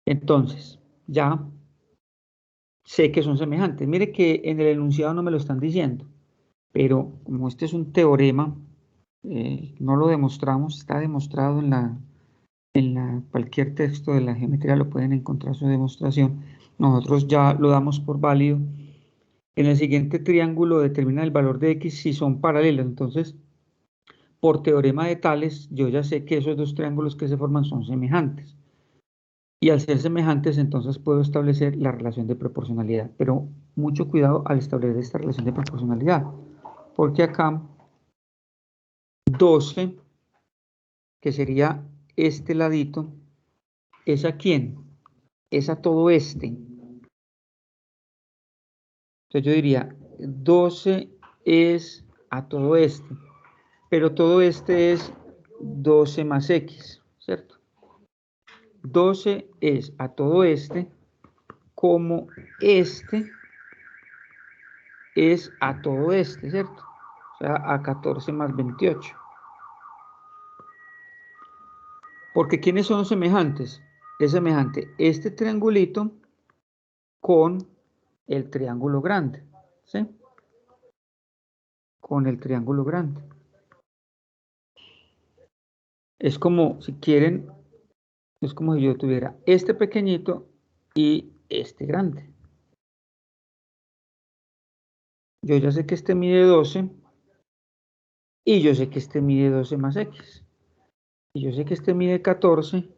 Entonces, ya sé que son semejantes. Mire que en el enunciado no me lo están diciendo, pero como este es un teorema, no lo demostramos, está demostrado cualquier texto de la geometría, lo pueden encontrar su demostración. Nosotros ya lo damos por válido. En el siguiente triángulo determina el valor de x si son paralelos. Entonces, por teorema de Tales, yo ya sé que esos dos triángulos que se forman son semejantes. Y al ser semejantes, entonces puedo establecer la relación de proporcionalidad. Pero mucho cuidado al establecer esta relación de proporcionalidad. Porque acá 12, que sería este ladito, ¿es a quién? Es a todo este. Entonces yo diría, 12 es a todo este. Pero todo este es 12 más x, ¿cierto? 12 es a todo este, como este es a todo este, ¿cierto? O sea, a 14 más 28. Porque ¿quiénes son semejantes? Es semejante este triangulito con el triángulo grande, ¿sí? Con el triángulo grande. Es como, si quieren, es como si yo tuviera este pequeñito y este grande. Yo ya sé que este mide 12 y yo sé que este mide 12 más x. Y yo sé que este mide 14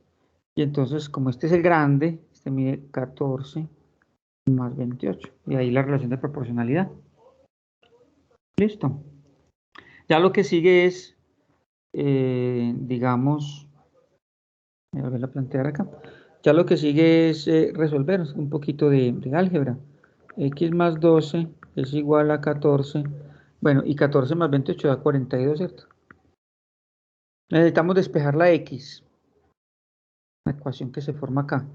y entonces como este es el grande, este mide 14 más 28. Y ahí la relación de proporcionalidad. Listo. Ya lo que sigue es, digamos, voy a volver a plantear acá. Ya lo que sigue es resolver un poquito de álgebra. X más 12 es igual a 14. Bueno, y 14 más 28 da 42, ¿cierto? Necesitamos despejar la X, la ecuación que se forma acá.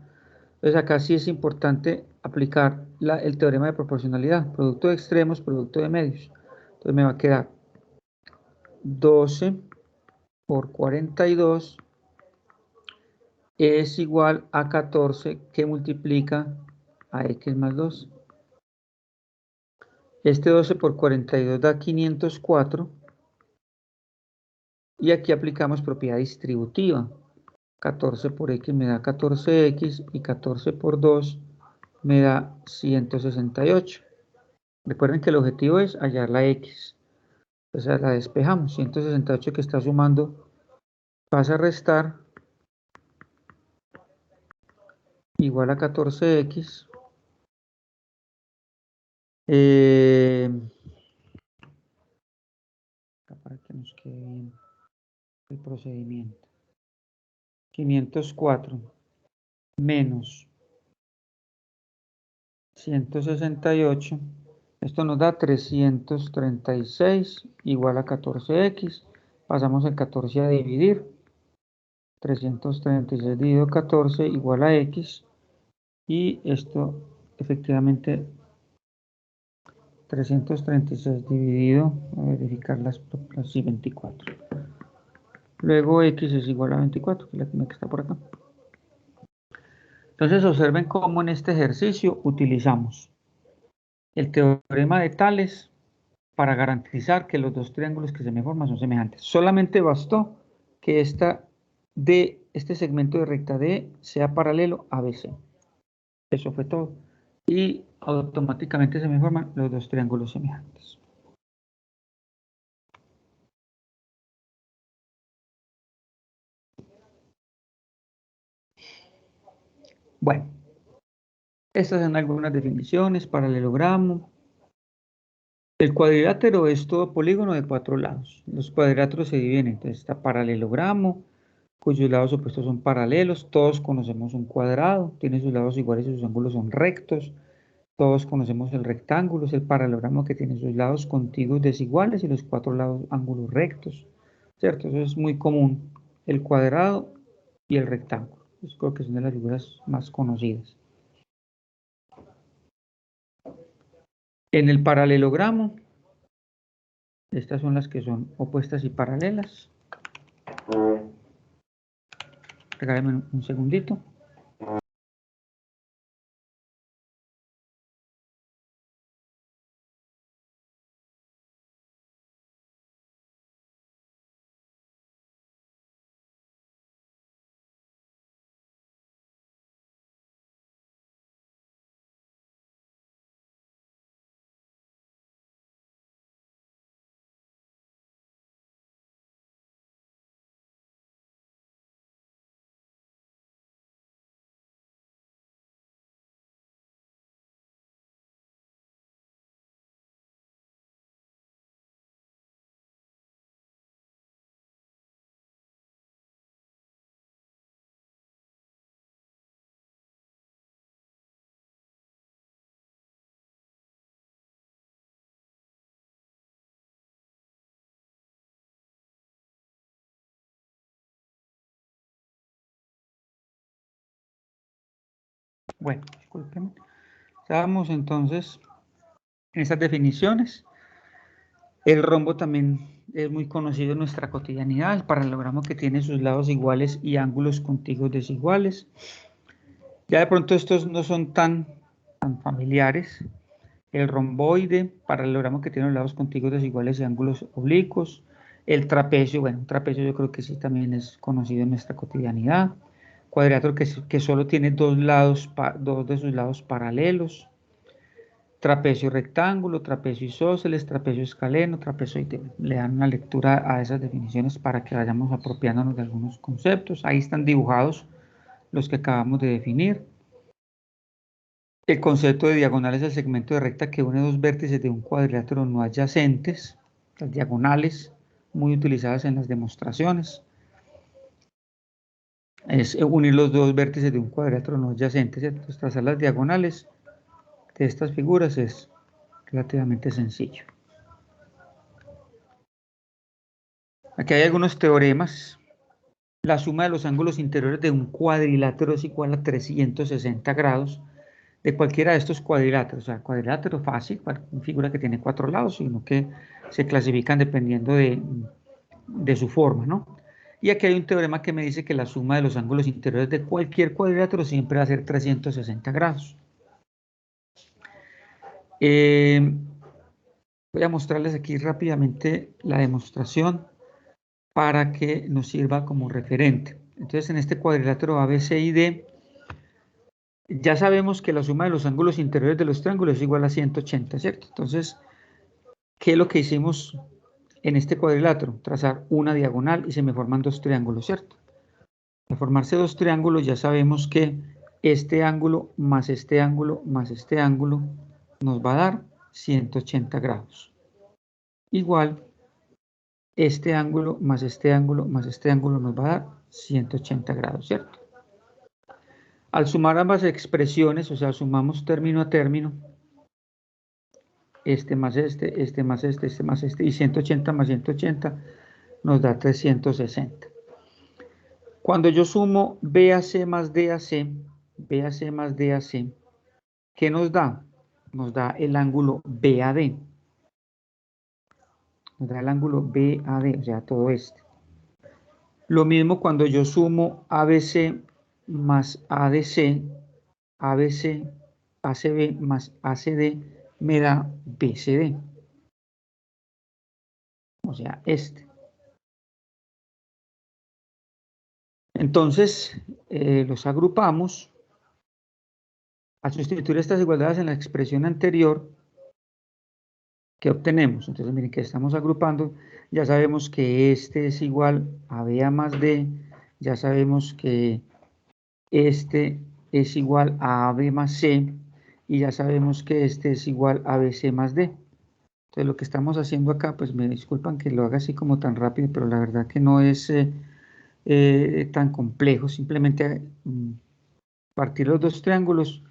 Entonces acá sí es importante aplicar el teorema de proporcionalidad. Producto de extremos, producto de medios. Entonces me va a quedar 12 por 42 es igual a 14 que multiplica a x más 2. Este 12 por 42 da 504. Y aquí aplicamos propiedad distributiva. 14 por x me da 14x y 14 por 2 me da 168. Recuerden que el objetivo es hallar la x. Entonces la despejamos. 168 que está sumando pasa a restar igual a 14x. Para que nos quede bien el procedimiento. 504 menos 168. Esto nos da 336 igual a 14x. Pasamos el 14 a dividir. 336 dividido 14 igual a x. Y esto efectivamente 336 dividido, a verificar las 24. Luego x es igual a 24, que es la que está por acá. Entonces observen cómo en este ejercicio utilizamos el teorema de Tales para garantizar que los dos triángulos que se me forman son semejantes. Solamente bastó que este segmento de recta D sea paralelo a BC. Eso fue todo. Y automáticamente se me forman los dos triángulos semejantes. Bueno, estas son algunas definiciones. Paralelogramo. El cuadrilátero es todo polígono de 4 lados. Los cuadriláteros se dividen, entonces está paralelogramo, cuyos lados opuestos son paralelos. Todos conocemos un cuadrado, tiene sus lados iguales y sus ángulos son rectos. Todos conocemos el rectángulo, es el paralelogramo que tiene sus lados contiguos desiguales y los 4 lados ángulos rectos. ¿Cierto? Eso es muy común, el cuadrado y el rectángulo. Yo creo que son de las figuras más conocidas. En el paralelogramo, estas son las que son opuestas y paralelas. Regálenme un segundito. Bueno, discúlpenme. Estábamos entonces en estas definiciones. El rombo también es muy conocido en nuestra cotidianidad, el paralelogramo que tiene sus lados iguales y ángulos contiguos desiguales. Ya de pronto estos no son tan familiares. El romboide, paralelogramo que tiene los lados contiguos desiguales y ángulos oblicuos. El trapecio, bueno, un trapecio yo creo que sí también es conocido en nuestra cotidianidad. Cuadrilátero que solo tiene dos de sus lados paralelos. Trapecio rectángulo, trapecio isósceles, trapecio escaleno, trapezoide. Le dan una lectura a esas definiciones para que vayamos apropiándonos de algunos conceptos. Ahí están dibujados los que acabamos de definir. El concepto de diagonal es el segmento de recta que une dos vértices de un cuadrilátero no adyacentes, las diagonales, muy utilizadas en las demostraciones. Es unir los dos vértices de un cuadrilátero no adyacente, ¿cierto? Entonces, trazar las diagonales de estas figuras es relativamente sencillo. Aquí hay algunos teoremas. La suma de los ángulos interiores de un cuadrilátero es igual a 360 grados de cualquiera de estos cuadriláteros. O sea, cuadrilátero fácil, figura que tiene 4 lados, sino que se clasifican dependiendo de su forma, ¿no? Y aquí hay un teorema que me dice que la suma de los ángulos interiores de cualquier cuadrilátero siempre va a ser 360 grados. Voy a mostrarles aquí rápidamente la demostración para que nos sirva como referente. Entonces, en este cuadrilátero ABC y D, ya sabemos que la suma de los ángulos interiores de los triángulos es igual a 180, ¿cierto? Entonces, ¿qué es lo que hicimos en este cuadrilátero? Trazar una diagonal y se me forman dos triángulos, ¿cierto? Al formarse dos triángulos ya sabemos que este ángulo más este ángulo más este ángulo nos va a dar 180 grados. Igual, este ángulo más este ángulo más este ángulo nos va a dar 180 grados, ¿cierto? Al sumar ambas expresiones, o sea, sumamos término a término, este más este, este más este, este más este, y 180 más 180 nos da 360. Cuando yo sumo BAC más DAC, BAC más DAC, ¿qué nos da? Nos da el ángulo BAD. Nos da el ángulo BAD, o sea, todo este. Lo mismo cuando yo sumo ABC más ADC, ABC, ACB más ACD, me da BCD. O sea, este. Entonces, los agrupamos. Al sustituir estas igualdades en la expresión anterior, ¿qué obtenemos? Entonces, miren que estamos agrupando. Ya sabemos que este es igual a BA más D. Ya sabemos que este es igual a AB más C. Y ya sabemos que este es igual a BC más D. Entonces, lo que estamos haciendo acá, pues me disculpan que lo haga así como tan rápido, pero la verdad que no es tan complejo. Simplemente partir los dos triángulos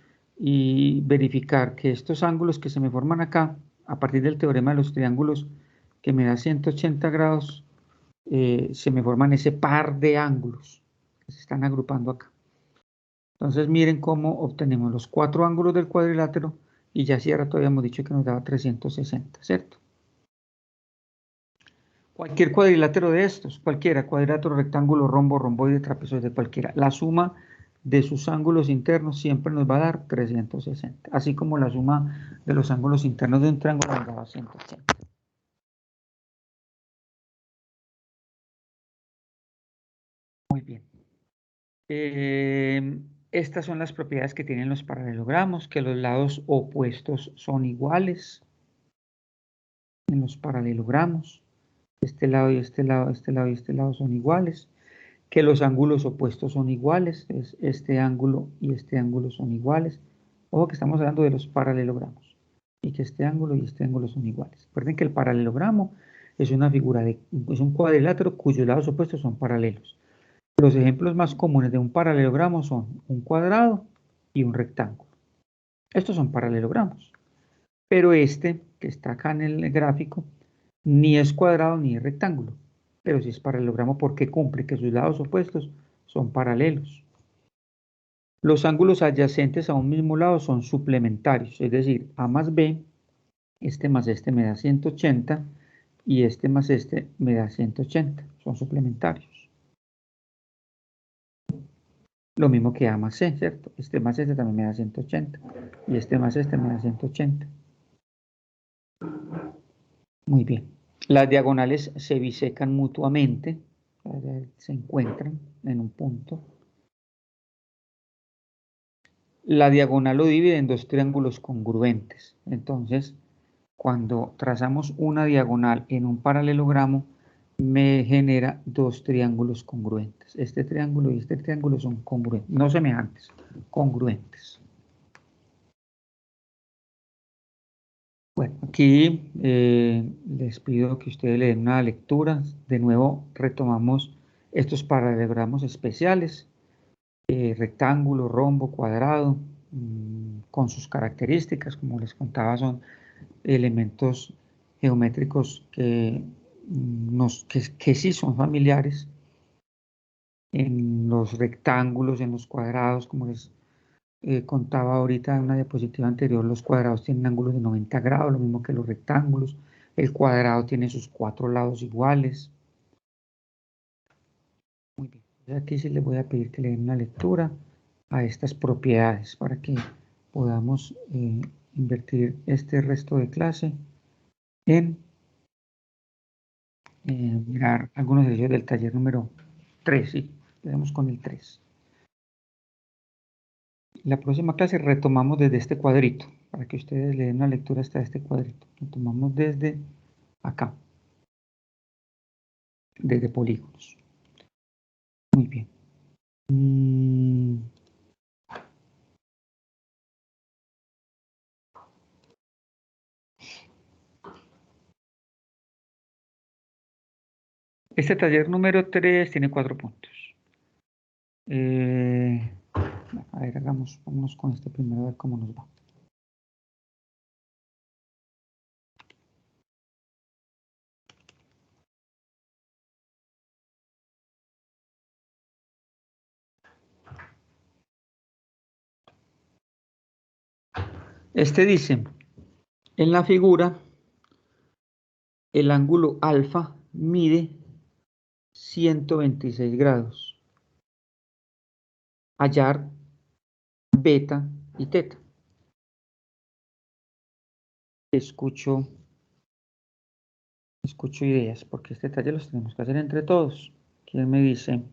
y verificar que estos ángulos que se me forman acá, a partir del teorema de los triángulos que me da 180 grados, se me forman ese par de ángulos que se están agrupando acá. Entonces miren cómo obtenemos los 4 ángulos del cuadrilátero y ya hace rato habíamos dicho que nos daba 360, ¿cierto? Cualquier cuadrilátero de estos, cualquiera, cuadrilátero, rectángulo, rombo, romboide, trapezoide, cualquiera, la suma de sus ángulos internos siempre nos va a dar 360, así como la suma de los ángulos internos de un triángulo nos da 180. Muy bien. Estas son las propiedades que tienen los paralelogramos, que los lados opuestos son iguales en los paralelogramos. Este lado y este lado, este lado y este lado son iguales. Que los ángulos opuestos son iguales, es este ángulo y este ángulo son iguales. Ojo que estamos hablando de los paralelogramos y que este ángulo y este ángulo son iguales. Recuerden que el paralelogramo es una figura es un cuadrilátero cuyos lados opuestos son paralelos. Los ejemplos más comunes de un paralelogramo son un cuadrado y un rectángulo. Estos son paralelogramos. Pero este, que está acá en el gráfico, ni es cuadrado ni es rectángulo. Pero sí es paralelogramo porque cumple que sus lados opuestos son paralelos. Los ángulos adyacentes a un mismo lado son suplementarios, es decir, A más B, este más este me da 180 y este más este me da 180, son suplementarios. Lo mismo que A más C, ¿cierto? Este más este también me da 180 y este más este me da 180. Muy bien. Las diagonales se bisecan mutuamente, se encuentran en un punto. La diagonal lo divide en dos triángulos congruentes. Entonces, cuando trazamos una diagonal en un paralelogramo, me genera dos triángulos congruentes. Este triángulo y este triángulo son congruentes, no semejantes, congruentes. Bueno, aquí les pido que ustedes le den una lectura. De nuevo retomamos estos paralelogramos especiales, rectángulo, rombo, cuadrado, con sus características, como les contaba, son elementos geométricos que sí son familiares. En los rectángulos, en los cuadrados, como les contaba ahorita en una diapositiva anterior, los cuadrados tienen ángulos de 90 grados, lo mismo que los rectángulos. El cuadrado tiene sus 4 lados iguales. Muy bien. Aquí sí les voy a pedir que le den una lectura a estas propiedades para que podamos invertir este resto de clase en mirar algunos ejercicios del taller número 3. Sí, quedamos con el 3. La próxima clase retomamos desde este cuadrito, para que ustedes le den una lectura hasta este cuadrito. Retomamos desde acá, desde polígonos. Muy bien. Este taller número 3 tiene 4 puntos. A ver, vámonos con este primero a ver cómo nos va. Este dice, en la figura, el ángulo alfa mide 126 grados. Hallar beta y teta. Escucho ideas, porque este taller los tenemos que hacer entre todos. ¿Quién me dice?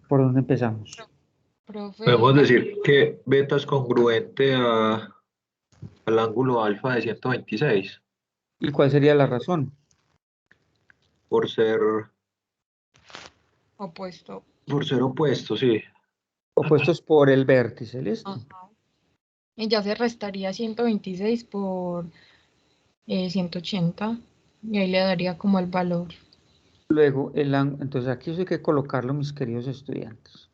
¿Por dónde empezamos? Profe, Podemos decir que beta es congruente al ángulo alfa de 126. ¿Y cuál sería la razón? Por ser opuesto. Por ser opuesto, sí. Opuestos por el vértice, ¿listo? Ajá. Y ya se restaría 126 por 180 y ahí le daría como el valor. Luego, entonces aquí eso hay que colocarlo, mis queridos estudiantes.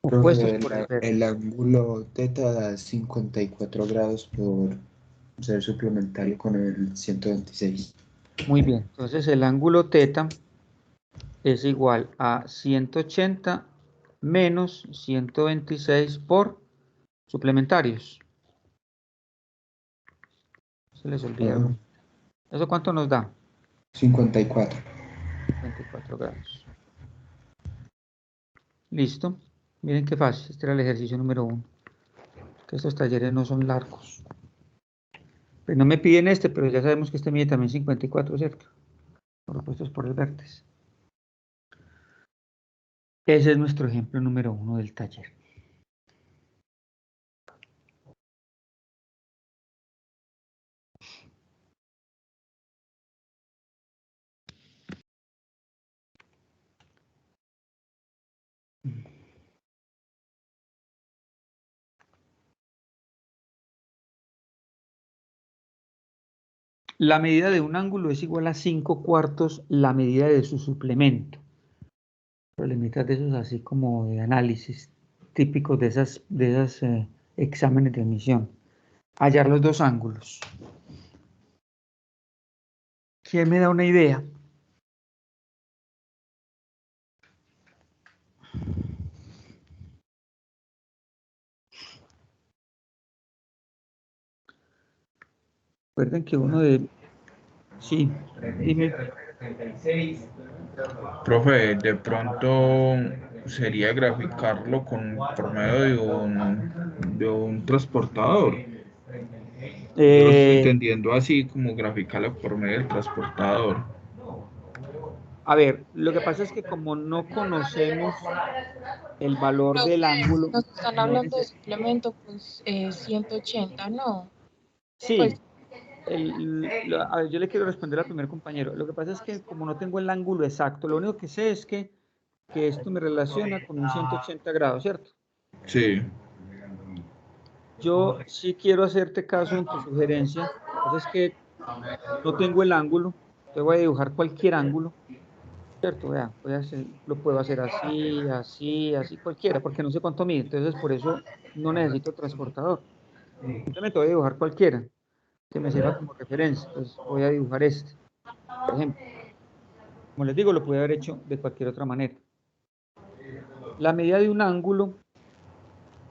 Opuestos por el vértice. El ángulo teta da 54 grados por ser suplementario con el 126. Muy bien, entonces el ángulo teta es igual a 180 menos 126 por suplementarios. Se les olvidaron. ¿Eso cuánto nos da? 54. 54 grados. Listo. Miren qué fácil. Este era el ejercicio número 1. Que estos talleres no son largos. Pues no me piden este, pero ya sabemos que este mide también 54, ¿cierto? Por opuestos por el vértice. Ese es nuestro ejemplo número 1 del taller. La medida de un ángulo es igual a 5/4 la medida de su suplemento. Problemitas de esos así como de análisis, típicos de esas exámenes de admisión. Hallar los dos ángulos. ¿Quién me da una idea? Recuerden que uno de... Sí, dime. Profe, de pronto sería graficarlo por medio de un transportador. Yo lo estoy entendiendo así, como graficarlo por medio del transportador. A ver, lo que pasa es que como no conocemos el valor del ángulo... Nos están hablando de suplemento, pues 180, ¿no? Sí, Pues, a ver, yo le quiero responder al primer compañero. Lo que pasa es que como no tengo el ángulo exacto, lo único que sé es que esto me relaciona con un 180 grados, ¿cierto? Sí. Yo sí quiero hacerte caso en tu sugerencia. Entonces es que no tengo el ángulo, te voy a dibujar cualquier ángulo, ¿cierto? Vea, lo puedo hacer así, así, así, cualquiera, porque no sé cuánto mide. Entonces por eso no necesito transportador. Simplemente voy a dibujar cualquiera que me sirva como referencia. Entonces voy a dibujar este, por ejemplo. Como les digo, lo pude haber hecho de cualquier otra manera. La medida de un ángulo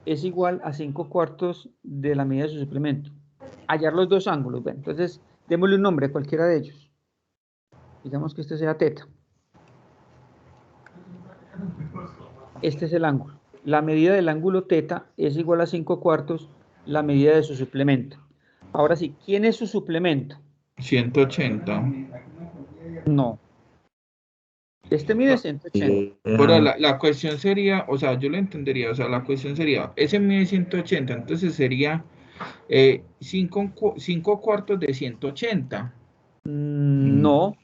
es igual a 5/4 de la medida de su suplemento. Hallar los dos ángulos. Bueno, entonces, démosle un nombre a cualquiera de ellos. Digamos que este sea teta. Este es el ángulo. La medida del ángulo teta es igual a 5/4 la medida de su suplemento. Ahora sí, ¿quién es su suplemento? 180. No. Este mide 180. Pero la cuestión sería, o sea, yo lo entendería, o sea, la cuestión sería, ese mide 180, entonces sería 5/4 de 180. No,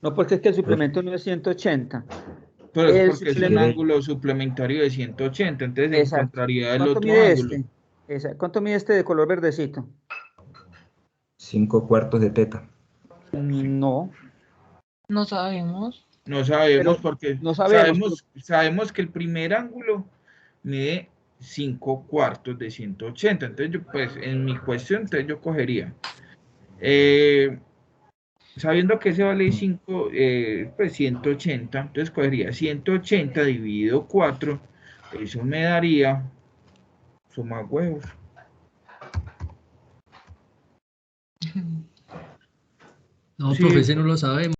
no, porque es que el suplemento no es 180. Pero es El porque es un suplemento... ángulo suplementario de 180, entonces Exacto. encontraría el ¿Cuánto otro mide ángulo. este? ¿Cuánto mide este de color verdecito? 5/4 de teta. No. no sabemos. No sabemos Pero porque no sabemos. sabemos que el primer ángulo mide 5/4 de 180. Entonces yo, pues, en mi cuestión, entonces yo cogería, sabiendo que ese vale 5, pues 180, entonces cogería 180 dividido 4, eso me daría, suma huevos. No, Sí, profe, ese no lo sabemos.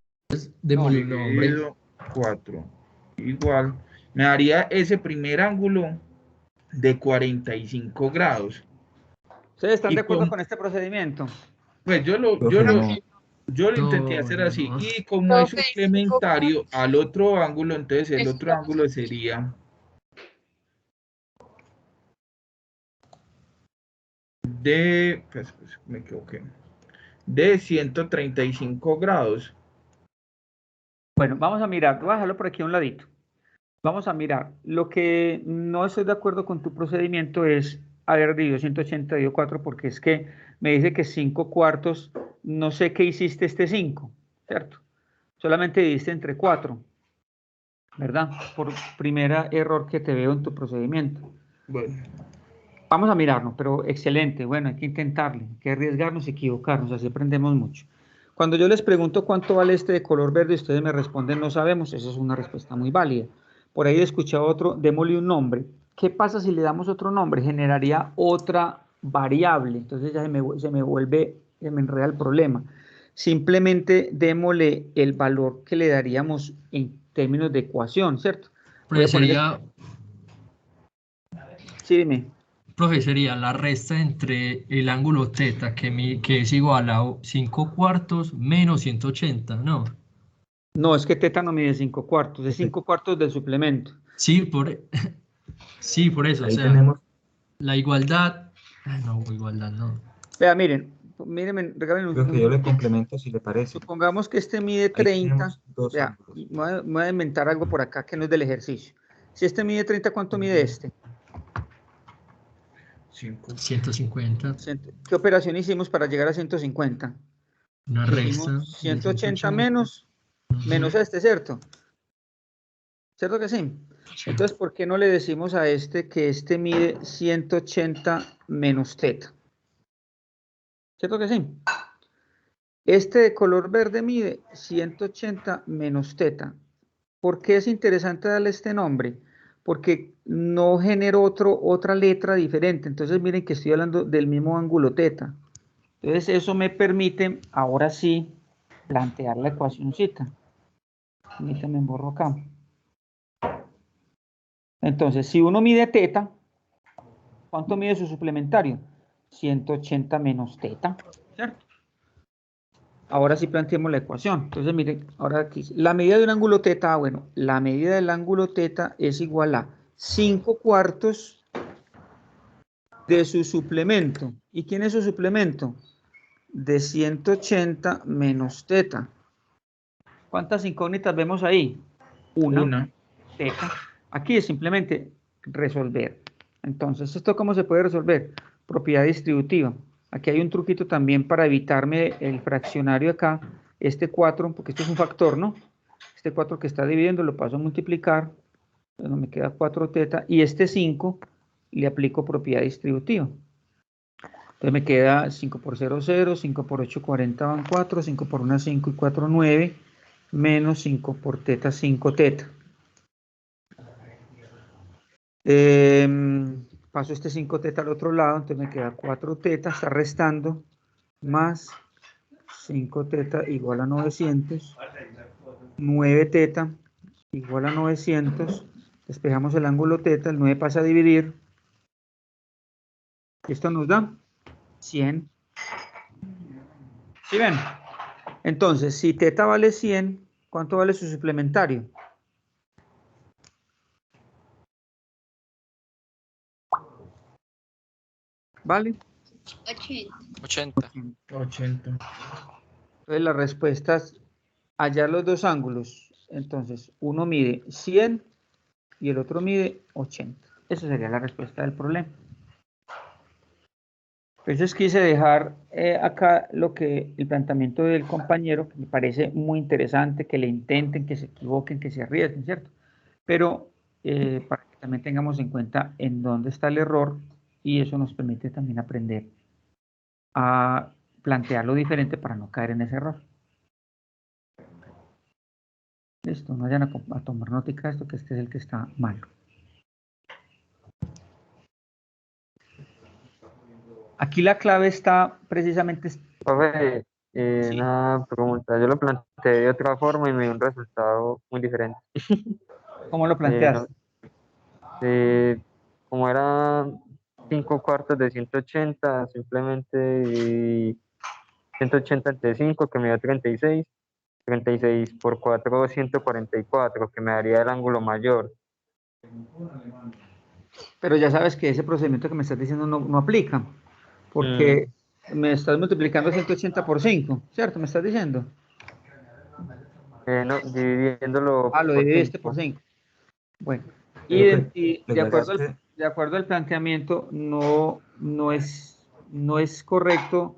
Démosle un nombre. dividido 4, igual, me daría ese primer ángulo de 45 grados. ¿Ustedes están Y de acuerdo con este procedimiento? pues yo lo intenté hacer así, No. y como es suplementario al otro ángulo, entonces el otro ángulo sería de, pues, me equivoqué, de 135 grados. Bueno, vamos a mirar, voy a dejarlo por aquí a un ladito. Vamos a mirar, lo que no estoy de acuerdo con tu procedimiento es haber dividido 180 dividido 4, porque es que me dice que 5/4, no sé qué hiciste este 5, ¿cierto? Solamente dividiste entre 4, ¿verdad? Por primera error que te veo en tu procedimiento. Bueno. Vamos a mirarnos, pero excelente, bueno, hay que intentarlo, hay que arriesgarnos y equivocarnos, así aprendemos mucho. Cuando yo les pregunto cuánto vale este de color verde, ustedes me responden no sabemos, esa es una respuesta muy válida. Por ahí he escuchado otro, démosle un nombre. ¿Qué pasa si le damos otro nombre? Generaría otra variable, entonces ya se me enreda el problema. Simplemente démosle el valor que le daríamos en términos de ecuación, ¿cierto? Voy a Sería, Sí, dime. profe, sería la resta entre el ángulo teta, que es igual a 5/4 menos 180, ¿no? No, es que teta no mide 5/4, es 5/4 del suplemento. Sí, sí, por eso. Ahí o sea, tenemos. La igualdad. No, igualdad no. Vea, miren, regálenme Creo que yo le complemento si le parece. Supongamos que este mide Ahí 30. tenemos dos Vea, ángulos. me voy a inventar algo por acá que no es del ejercicio. Si este mide 30, ¿cuánto mide este? 150. ¿Qué operación hicimos para llegar a 150? Una resta. 180 menos este, ¿cierto? ¿Cierto que sí? Entonces, ¿por qué no le decimos a este que este mide 180 menos teta? ¿Cierto que sí? Este de color verde mide 180 menos teta. ¿Por qué es interesante darle este nombre? Porque no genero otra letra diferente. Entonces miren que estoy hablando del mismo ángulo teta. Entonces eso me permite, ahora sí, plantear la ecuacióncita. Permítame, borro acá. Entonces, si uno mide teta, ¿cuánto mide su suplementario? 180 menos teta, ¿cierto? Ahora sí planteemos la ecuación. Entonces, miren, ahora aquí, la medida de un ángulo teta, bueno, la medida del ángulo teta es igual a 5/4 de su suplemento. ¿Y quién es su suplemento? De 180 menos teta. ¿Cuántas incógnitas vemos ahí? Una. Teta. Aquí es simplemente resolver. Entonces, ¿esto cómo se puede resolver? Propiedad distributiva. Aquí hay un truquito también para evitarme el fraccionario acá. Este 4, porque esto es un factor, ¿no? Este 4 que está dividiendo lo paso a multiplicar. Entonces me queda 4 teta. Y este 5 le aplico propiedad distributiva. Entonces me queda 5 por 0, 0, 5 por 8, 40 van 4, 5 por 1, 5 y 4, 9, menos 5 por teta, 5 teta. Paso este 5 teta al otro lado, entonces me queda 4 teta, está restando, más 5 teta igual a 900, 9 teta igual a 900, despejamos el ángulo teta, el 9 pasa a dividir, esto nos da 100. ¿Sí ven? Entonces, si teta vale 100, ¿cuánto vale su suplementario? ¿Vale? 80. Entonces la respuesta es hallar los dos ángulos. Entonces, uno mide 100 y el otro mide 80. Esa sería la respuesta del problema. Entonces quise dejar acá el planteamiento del compañero, que me parece muy interesante, que le intenten, que se equivoquen, que se arriesguen, ¿cierto? Pero para que también tengamos en cuenta en dónde está el error, y eso nos permite también aprender a plantearlo diferente para no caer en ese error. Listo, no vayan a tomar notica de esto, que este es el que está mal. Aquí la clave está precisamente... Profe, una pregunta. Yo lo planteé de otra forma y me dio un resultado muy diferente. ¿Cómo lo planteas? Como era 5/4 de 180, simplemente dividí 180 entre 5, que me dio 36. 36 por 4, 144, que me daría el ángulo mayor. Pero ya sabes que ese procedimiento que me estás diciendo no aplica, porque me estás multiplicando 180 por 5, ¿cierto? ¿Me estás diciendo? No, dividiéndolo lo por dividiste 5. por 5. Bueno, y de acuerdo al planteamiento, no es correcto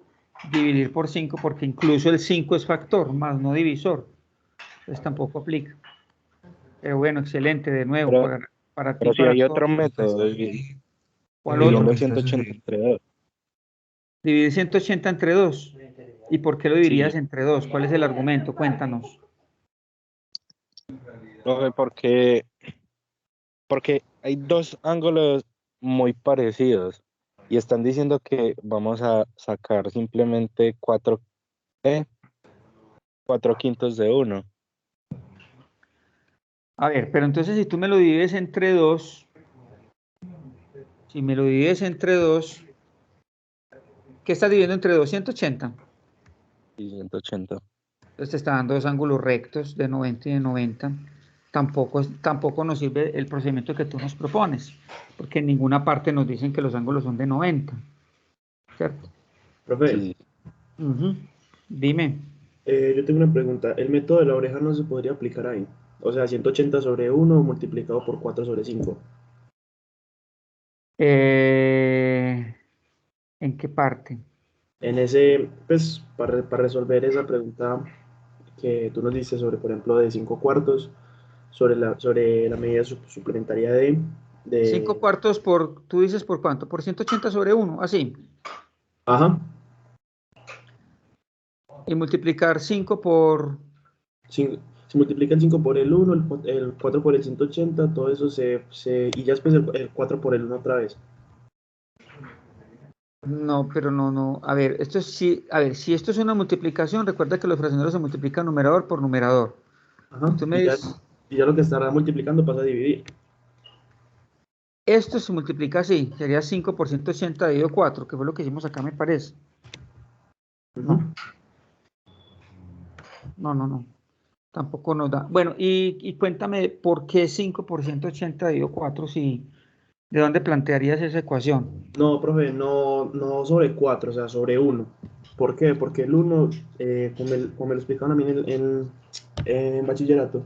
dividir por 5, porque incluso el 5 es factor, más no divisor. Entonces tampoco aplica. Pero bueno, excelente, de nuevo, para ti. Pero si hay otro todos. método, ¿Cuál otro? dividiendo 180 entre 2. Dividir 180 entre 2. ¿Y por qué lo dividirías entre 2? ¿Cuál es el argumento? Cuéntanos. Porque hay dos ángulos muy parecidos y están diciendo que vamos a sacar simplemente 4 quintos de 1. A ver, pero entonces si tú me lo divides entre 2, si me lo divides entre 2, ¿qué estás dividiendo entre 2? 180. Y 180. Entonces te está dando dos ángulos rectos de 90 y de 90. Tampoco nos sirve el procedimiento que tú nos propones, porque en ninguna parte nos dicen que los ángulos son de 90. ¿Cierto? Profe. Sí. Dime. Yo tengo una pregunta. ¿El método de la oreja no se podría aplicar ahí? O sea, 180 sobre 1 multiplicado por 4 sobre 5. ¿En qué parte? En ese, pues, para resolver esa pregunta que tú nos diste sobre, por ejemplo, de 5/4, sobre la medida suplementaria de... 5/4 ¿tú dices por cuánto? Por 180 sobre 1, así. Ajá. Y multiplicar 5 por... Se multiplica el 5 por el 1, el 4 por el 180, todo eso y ya después el 4 por el 1 otra vez. No, pero no. A ver, esto es sí. A ver, si esto es una multiplicación, recuerda que los fraccionarios se multiplican numerador por numerador. Ajá. Y ya lo que estará multiplicando pasa a dividir. Esto se multiplica así, sería 5 por 180 dividido 4, que fue lo que hicimos acá, me parece. No. No. Tampoco nos da. Bueno, y cuéntame, ¿por qué 5 por 180 dividido 4? Si, ¿de dónde plantearías esa ecuación? No, profe, no sobre 4, o sea, sobre 1. ¿Por qué? Porque el 1, como me lo explicaron a mí en bachillerato,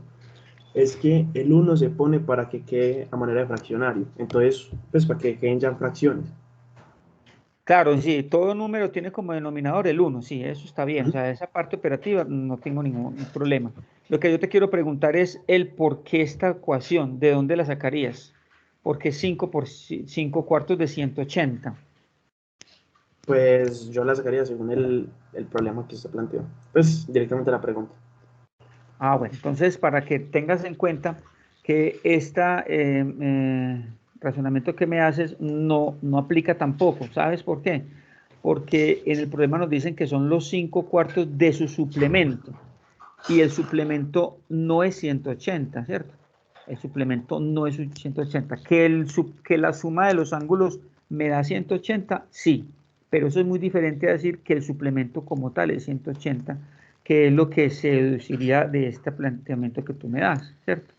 es que el 1 se pone para que quede a manera de fraccionario. Entonces, pues para que queden ya en fracciones. Claro, sí, todo número tiene como denominador el 1, sí, eso está bien. O sea, esa parte operativa no tengo ningún problema. Lo que yo te quiero preguntar es el por qué esta ecuación, ¿de dónde la sacarías? ¿Por qué 5 por 5 cuartos de 180? Pues yo la sacaría según el problema que se planteó. Pues directamente la pregunta. Ah, bueno, entonces para que tengas en cuenta que este razonamiento que me haces no aplica tampoco. ¿Sabes por qué? Porque en el problema nos dicen que son los 5 cuartos de su suplemento. Y el suplemento no es 180, ¿cierto? El suplemento no es 180. Que la suma de los ángulos me da 180, sí. Pero eso es muy diferente a decir que el suplemento como tal es 180, que es lo que se deduciría de este planteamiento que tú me das, ¿cierto?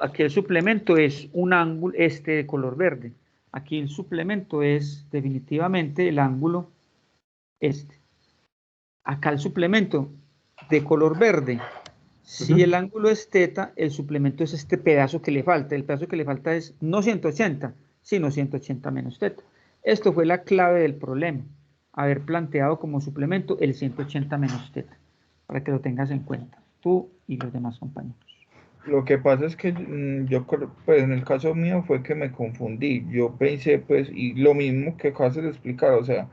Aquí el suplemento es un ángulo, de color verde. Aquí el suplemento es definitivamente el ángulo este. Acá el suplemento de color verde. Si el ángulo es teta, el suplemento es este pedazo que le falta. El pedazo que le falta es no 180, sino 180 menos teta. Esto fue la clave del problema. Haber planteado como suplemento el 180 menos teta. Para que lo tengas en cuenta. Tú y los demás compañeros. Lo que pasa es que yo creo, pues en el caso mío fue que me confundí. Yo pensé, pues, y lo mismo que acabas de explicar, o sea,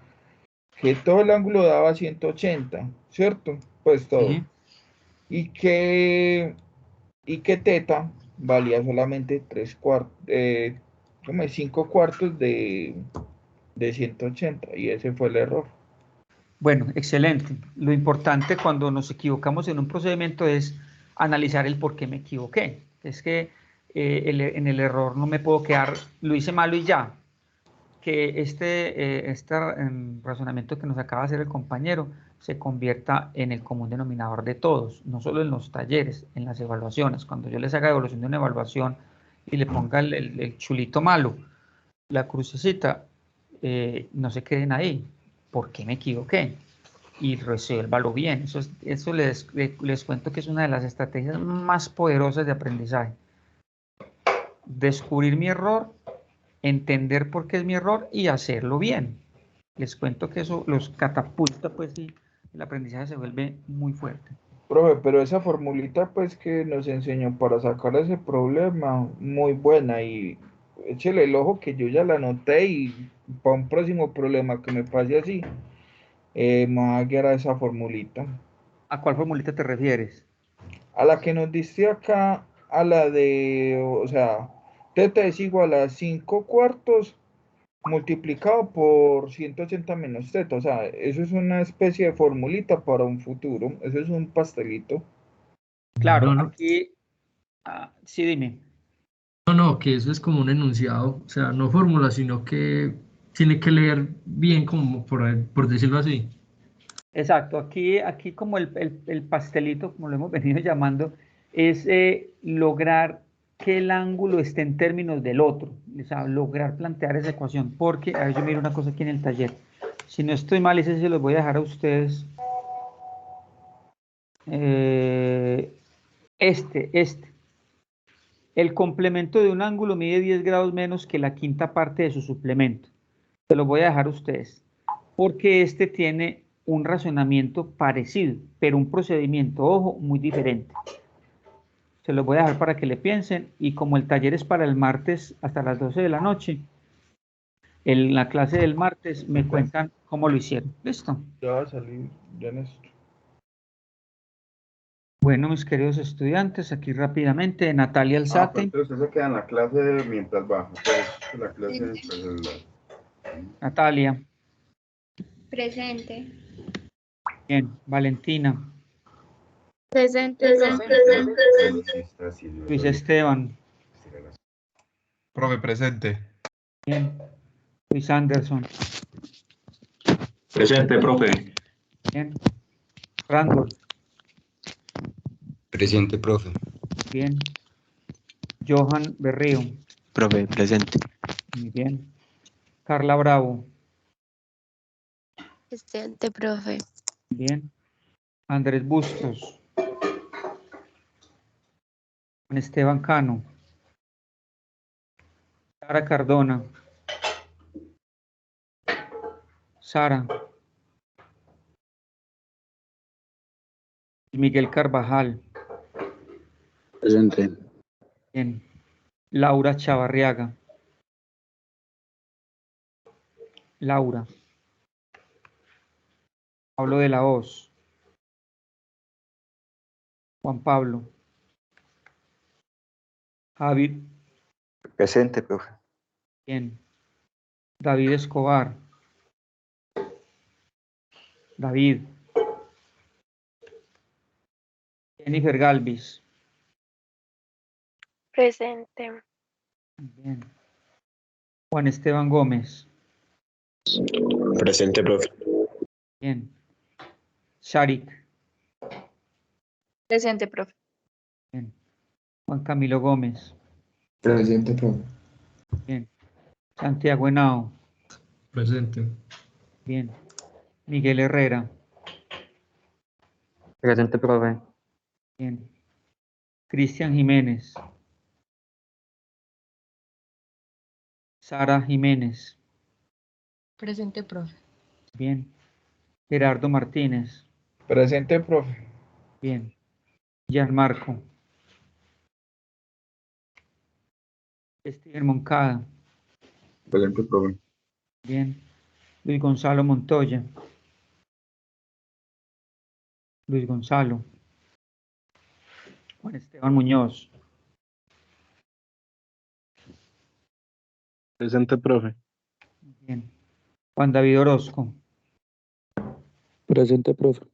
que todo el ángulo daba 180, ¿cierto? Pues todo. Sí. Y que teta valía solamente 5 cuartos de 180, y ese fue el error. Bueno, excelente. Lo importante cuando nos equivocamos en un procedimiento es analizar el por qué me equivoqué. Es que en el error no me puedo quedar, lo hice malo y ya. Que este razonamiento que nos acaba de hacer el compañero se convierta en el común denominador de todos, no solo en los talleres, en las evaluaciones. Cuando yo les haga evaluación de una evaluación y le ponga el chulito malo, la crucecita, no se queden ahí. ¿Por qué me equivoqué? Y resuélvalo bien. Eso les cuento que es una de las estrategias más poderosas de aprendizaje. Descubrir mi error, entender por qué es mi error y hacerlo bien. Les cuento que eso los catapulta, pues, y el aprendizaje se vuelve muy fuerte. Profe, pero esa formulita, pues, que nos enseñó para sacar ese problema, muy buena, y échele el ojo que yo ya la anoté, y para un próximo problema que me pase así, me voy a guiar a esa formulita. ¿A cuál formulita te refieres? A la que nos diste acá, a la de, o sea, teta es igual a 5 cuartos multiplicado por 180 menos teta. O sea, eso es una especie de formulita para un futuro. Eso es un pastelito. Claro, aquí, sí, dime. No, que eso es como un enunciado, o sea, no fórmula, sino que tiene que leer bien, como por decirlo así. Exacto, aquí como el pastelito, como lo hemos venido llamando, es lograr que el ángulo esté en términos del otro, o sea, lograr plantear esa ecuación, porque, a ver, yo miro una cosa aquí en el taller, si no estoy mal, ese se los voy a dejar a ustedes, el complemento de un ángulo mide 10 grados menos que la quinta parte de su suplemento, se los voy a dejar a ustedes, porque este tiene un razonamiento parecido, pero un procedimiento, ojo, muy diferente. Se los voy a dejar para que le piensen, y como el taller es para el martes hasta las 12 de la noche, en la clase del martes me cuentan cómo lo hicieron. ¿Listo? Ya va a salir, ya Néstor. Bueno, mis queridos estudiantes, aquí rápidamente, Natalia Alzate. Pero usted se queda en la clase mientras baja, pues, la clase del celular. Natalia. Presente. Bien. Valentina. Presente, profe. Luis Esteban. Profe, presente. Bien. Luis Anderson. Presente, profe. Bien. Randolph. Presente, profe. Bien. Johan Berrío. Profe, presente. Muy bien. Carla Bravo. Presente, profe. Bien. Andrés Bustos. Juan Esteban Cano. Sara Cardona. Sara. Miguel Carvajal. Presente. Bien. Laura Chavarriaga. Laura. Pablo de la Hoz. Juan Pablo. Javi. Presente, profe. Bien. David Escobar. David. Jennifer Galvis. Presente. Bien. Juan Esteban Gómez. Presente, profe. Bien. Sharik. Presente, profe. Bien. Juan Camilo Gómez. Presente, profe. Bien. Santiago Henao. Presente. Bien. Miguel Herrera. Presente, profe. Bien. Cristian Jiménez. Sara Jiménez. Presente, profe. Bien. Gerardo Martínez. Presente, profe. Bien. Gianmarco. Steven Moncada. Presente, profe. Bien. Luis Gonzalo Montoya. Luis Gonzalo. Juan Esteban Muñoz. Presente, profe. Bien. Juan David Orozco. Presente, profe.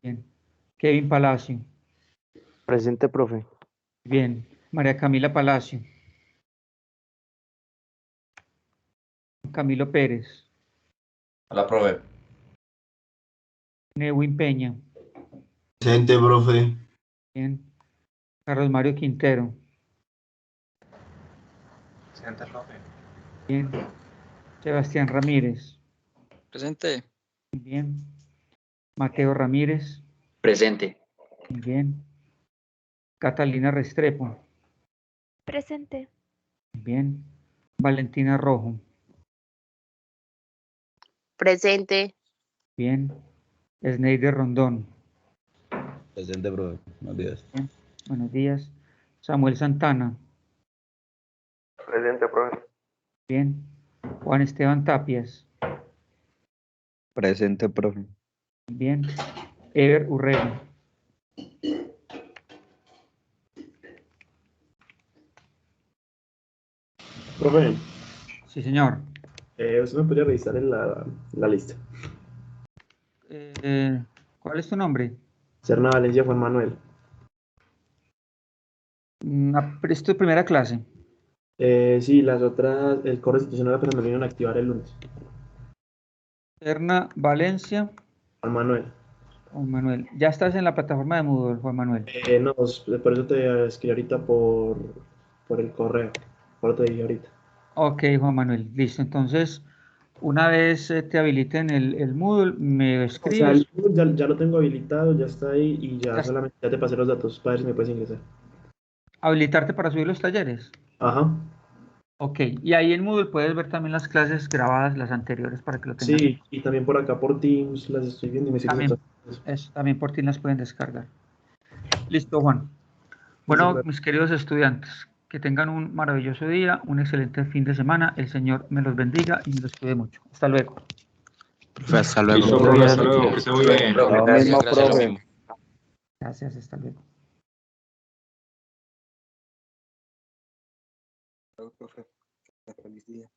Bien. Kevin Palacio. Presente, profe. Bien. María Camila Palacio. Camilo Pérez. A la profe. Neuwin Peña. Presente, profe. Bien. Carlos Mario Quintero. Presente, profe. Bien. Sebastián Ramírez. Presente. Bien. Mateo Ramírez. Presente. Bien. Catalina Restrepo. Presente. Bien. Valentina Rojo. Presente. Bien. Sneider Rondón. Presente, profe. Buenos días. Bien. Buenos días. Samuel Santana. Presente, profe. Bien. Juan Esteban Tapias. Presente, profe. Bien. Ever Urrego. Profe, Sí, señor. usted me podría revisar en la lista. ¿Cuál es tu nombre? Serna Valencia Juan Manuel. Pero es tu primera clase. Sí, las otras, el correo institucional apenas me lo vinieron a activar el lunes. Serna Valencia. Juan Manuel. Juan Manuel. ¿Ya estás en la plataforma de Moodle, Juan Manuel? No, por eso te escribí ahorita por el correo. Por eso te dije ahorita. Ok, Juan Manuel. Listo. Entonces, una vez te habiliten el Moodle, me O sea, escribes. ya lo tengo habilitado, ya está ahí y ya solamente ya te pasé los datos para ver si me puedes ingresar. Habilitarte para subir los talleres. Ajá. Ok, y ahí en Moodle puedes ver también las clases grabadas, las anteriores, para que lo tengas. Sí, y también por acá por Teams las estoy viendo y me siguen. También por ti las pueden descargar. Listo, Juan. Bueno, mis queridos estudiantes, que tengan un maravilloso día, un excelente fin de semana. El Señor me los bendiga y me los cuide mucho. Hasta luego. Hasta luego. Listo, profe, hasta luego, que esté muy bien. Gracias, hasta luego. Profe, feliz día.